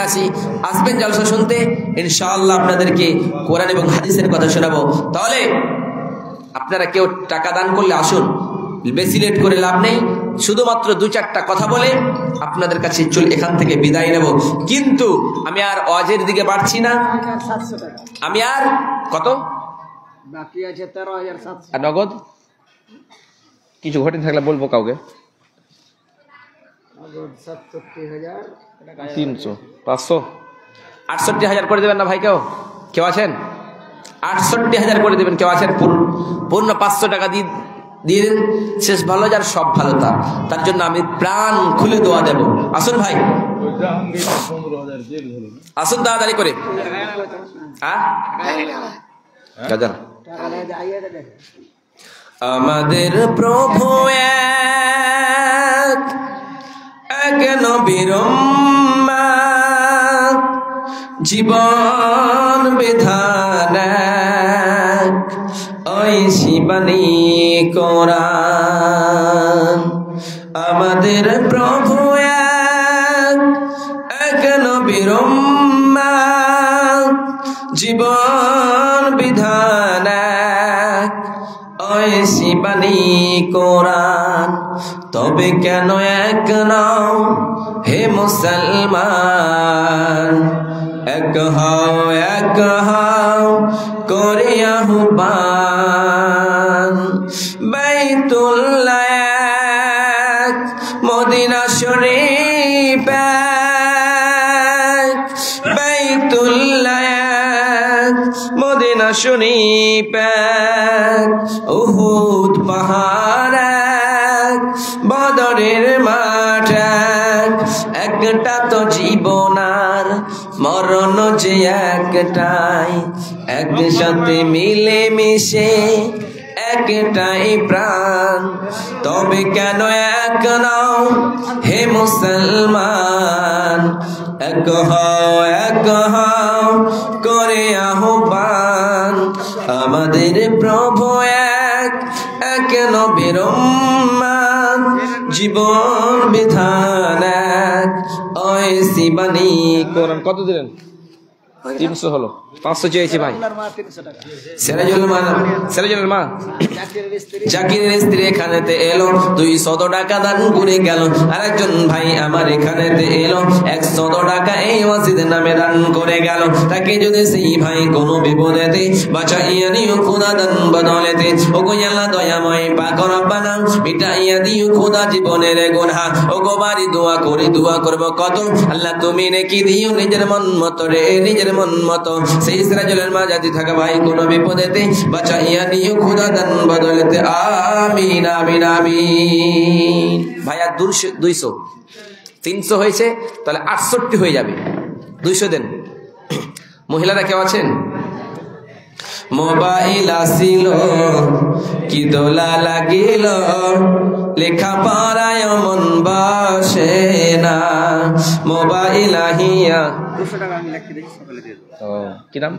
আসবেন জলসা শুনতে। ইনশাআল্লাহ আপনাদেরকে কোরআন এবং হাদিসের কথা শোনাবো। তাহলে আপনারা কেউ টাকা দান করলে আসুন, বেশি লেট করে লাভ নেই, শুধুমাত্র 2-4টা কথা বলে আপনাদের কাছে এখান থেকে বিদায় নেব। কিন্তু আমি আর ওয়াজের দিকে বাড়ছি না, আমি আর কত বাকি আছে 13,700 আর নগদ কিছু ঘটে থাকলে বলবো কাউকে, 300, 500 68,000 করে দেবেন না ভাই? কেউ আছেন? 68,000 করে দেবেন কেউ আছেন? পূর্ণ 500 টাকা দিয়ে দিন। শেষ ভালো যার সব ভালো তার জন্য আমি প্রাণ খুলে দোয়া দেব। আসুন ভাই, আসুন তাড়াতাড়ি করে। আমাদের প্রভু এক নবীর উম্মত, জীবন বিধান ঐশী বাণী কোরআন। আমাদের প্রভু এক নবীর উম্মত, জীবন বিধান ঐশী বাণী কোরআন। তবে কেন এক নাও হে মুসলমান, এক হও করে আহ্বান। বাইতুল্লাহ এক, মদিনা শরীফ এক, বাইতুল্লাহ এক, মদিনা শরীফ এক, উহুদ পাহাড় এক, বদরের মাঠ এক। একটা তো জীবন আর মরণ যে একটাই, একসাথে মিলে মিশে একটাই প্রাণ। তবে কেন এক নাও হে মুসলমান, এক হও করে আহ্বান। আমাদের প্রভু এক নবীর উম্মত, জীবন বিধান এক ঐশী বাণী কোরআন। কত দিলেন? 300 হলো, 500 চেয়েছি ভাই। সেরাজুলের মা জাকিরের স্ত্রী এখানেতে এলো, 200 টাকা দান করে গেল। আরেকজন ভাই আমার এখানেতে এলো, 100 টাকা এই মসজিদের নামে দান করে গেল। তাকে যদি সেই ভাই কোনো বিপদেতে বাঁচাইয়া দিও খোদা দান বদলেতে। ও গো আল্লাহ দয়াময় পাক রব্বানা, মিটাইয়া দিও খোদা জীবনের গুনাহ। ও গো বাড়ি দোয়া করি, দোয়া করব কত। আল্লাহ তুমি নেকি দিও নিজের মন মতো রে, নিজের মন মতো। সেই সিরাজুলের মা জাতি থাকা ভাই কোন বিপদেতে বাঁচাইয়া দিও খোদা দান বদলেতে। আমিন আমিন আমিন। ভাইয়া 200 300 হয়েছে, তাহলে 68 হয়ে যাবে। 200 দেন। মহিলারা কেউ আছেন? মোবাইল আসিল কি দোলা লাগিল, লেখা পড়ায় মন বসে না। মোবাইল আহিয়া 200 টাকা আমি লিখে দিই, সকালে দিয়ে দাও। কি নাম?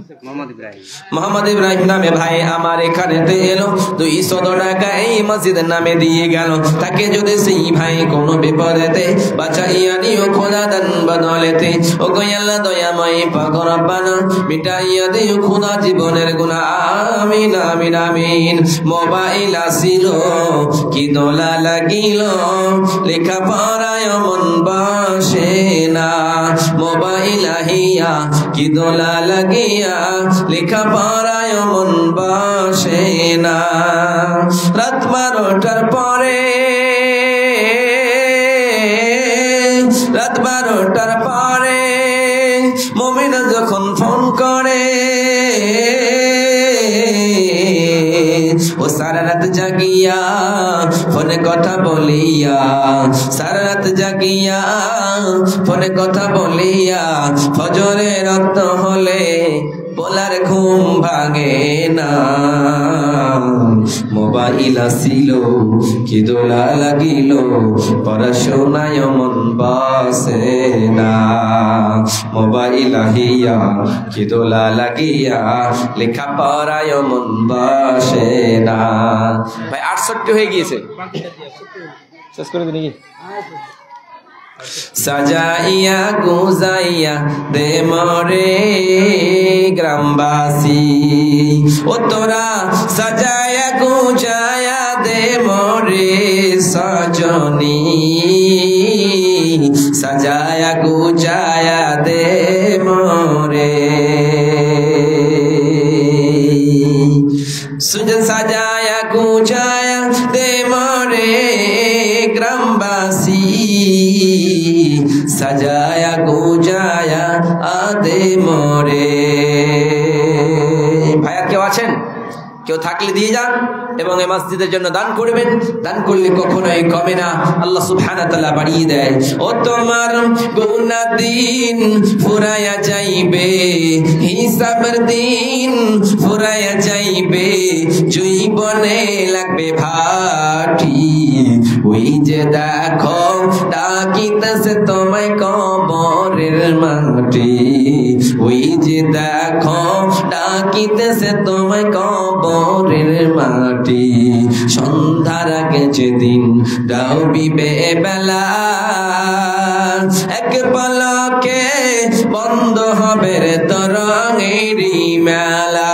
মোহাম্মদ ইব্রাহিম নামে ভাই আমার এখানেতে এলো, 200 টাকা এই মসজিদের নামে দিয়ে গেল। তাকে যদি সেই ভাই কোনো বিপদেতে বাঁচাইয়া দিও খোদা দান বদলেতে। ও গো আল্লাহ দয়াময় পাক রব্বানা, মিটাইয়া দিও খোদা জীবনের গুনাহ। আমিন আমিন আমিন। মোবাইল আসিল কি দোলা লাগিল, লেখা পড়ায় মন বসে না। মোবাইল আহিয়া কি দোলা লাগিয়া, লেখা পড়ায় মন বসে না। রাত 12টার পরে, রাত 12টার পরে মুমিনা যখন ফোন করে, ও সারা রাত জাগিয়া ফোনে কথা বলিয়া, সারা রাত জাগিয়া ফোনে কথা বলিয়া, ফজরের রক্ত হলে বলার ঘুম ভাঙে না। মোবাইল আসিল কি দোলা লাগিল, পড়াশোনায় মন বসে না। মোবাইল আহিয়া কি দোলা লাগিয়া, লেখা পড়ায় মন বসে না। ভাই 68 হয়ে গিয়েছে, শেষ করে দিন নাকি? সাজাইয়া গুজাইয়া দে মরে গ্রামবাসী, ও তোরা সাজাইয়া গুজাইয়া দে মরে সজনী। সাজাইয়া গুজাইয়া দে মরে, সাজাইয়া গুজাইয়া দে মরে গ্রামবাসী। সাজায়া গুজায়া আদে মোরে। ভাইয়া কেউ আছেন? কেউ থাকলে দিয়ে যান এবং এই মসজিদের জন্য দান করবেন। দান করলে কখনোই কমে না, আল্লাহ সুবহানাহু ওয়া তাআলা বাড়িয়ে দেয়। ও তোমার গুনাহ দিন ফুরায়া যাইবে, হিসাবের দিন ফুরায়া যাইবে, জীবনে লাগবে ভাটি। ওই যে দেখো ডাকিতেছে তোমায় কবরের মাটি, ওই যে দেখো ডাকিতেছে তোমায় কবরের মাটি। সন্ধ্যার আগে যেদিন ডাউবিবে বেলা, এক পলকে বন্ধ হবে রে তরঙ্গেরই মেলা।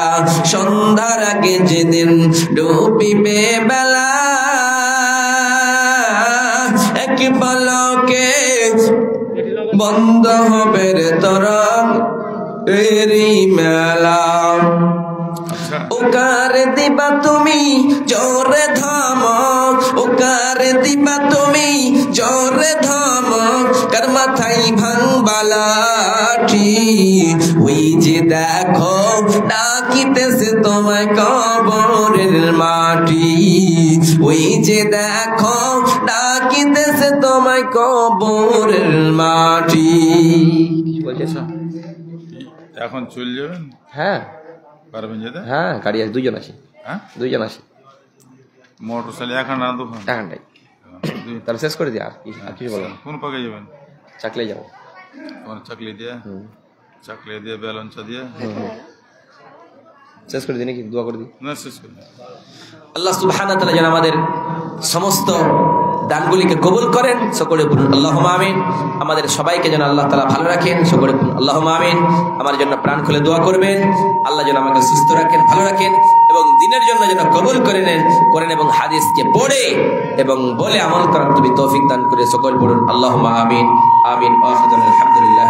সন্ধ্যার আগে যেদিন ডুবিবে বেলা, এক পলকে বন্ধ হবে রে তরঙ্গেরই মেলা। ওকার দিবা তুমি জোরে ধমক, ওকার দিবা তুমি জোরে ধমক, কার মাথায় ভাঙবা লাঠি। ওই যে দেখো ডাকিতেছে তোমায় কবরের মাটি, ওই যে দেখো ডাকিতেছে তোমায় কবরের মাটি। এখন চলে যাবেন? হ্যাঁ পারবেন যেতে? হ্যাঁ, গাড়ি আছে, দুইজন আছে। হ্যাঁ, দুইজন আছে। মোটর সাইকেল এখন না দোকান? এখানটাই। তাহলে শেষ করে দিই, আর কিছু বলবো? কোন পাকে যাবেন? চাকলে যাবো। তোমার চাকলি দিয়ে? চাকলি দিয়ে বেলঞ্চা দিয়ে শেষ করে দিই নাকি? দোয়া করে দিই। না, শেষ করে দিই। আল্লাহ সুবহানাহু ওয়া তাআলা যেন আমাদের সমস্ত দানগুলিকে কবুল করেন, সকলে বলুন আল্লাহুম্মা আমিন। আমাদের সবাইকে যেন আল্লাহ তাআলা ভালো রাখেন, সকলে বলুন আল্লাহুম্মা আমিন। আমার জন্য প্রাণ খুলে দোয়া করবেন, আল্লাহ যেন আমাকে সুস্থ রাখেন, ভালো রাখেন এবং দিনের জন্য যেন কবুল করে নেন করেন এবং হাদিসকে পড়ে এবং বলে আমল করার তৌফিক দান করে সকল বলুন আল্লাহুম্মা আমিন। আমিন। আলহামদুলিল্লাহ।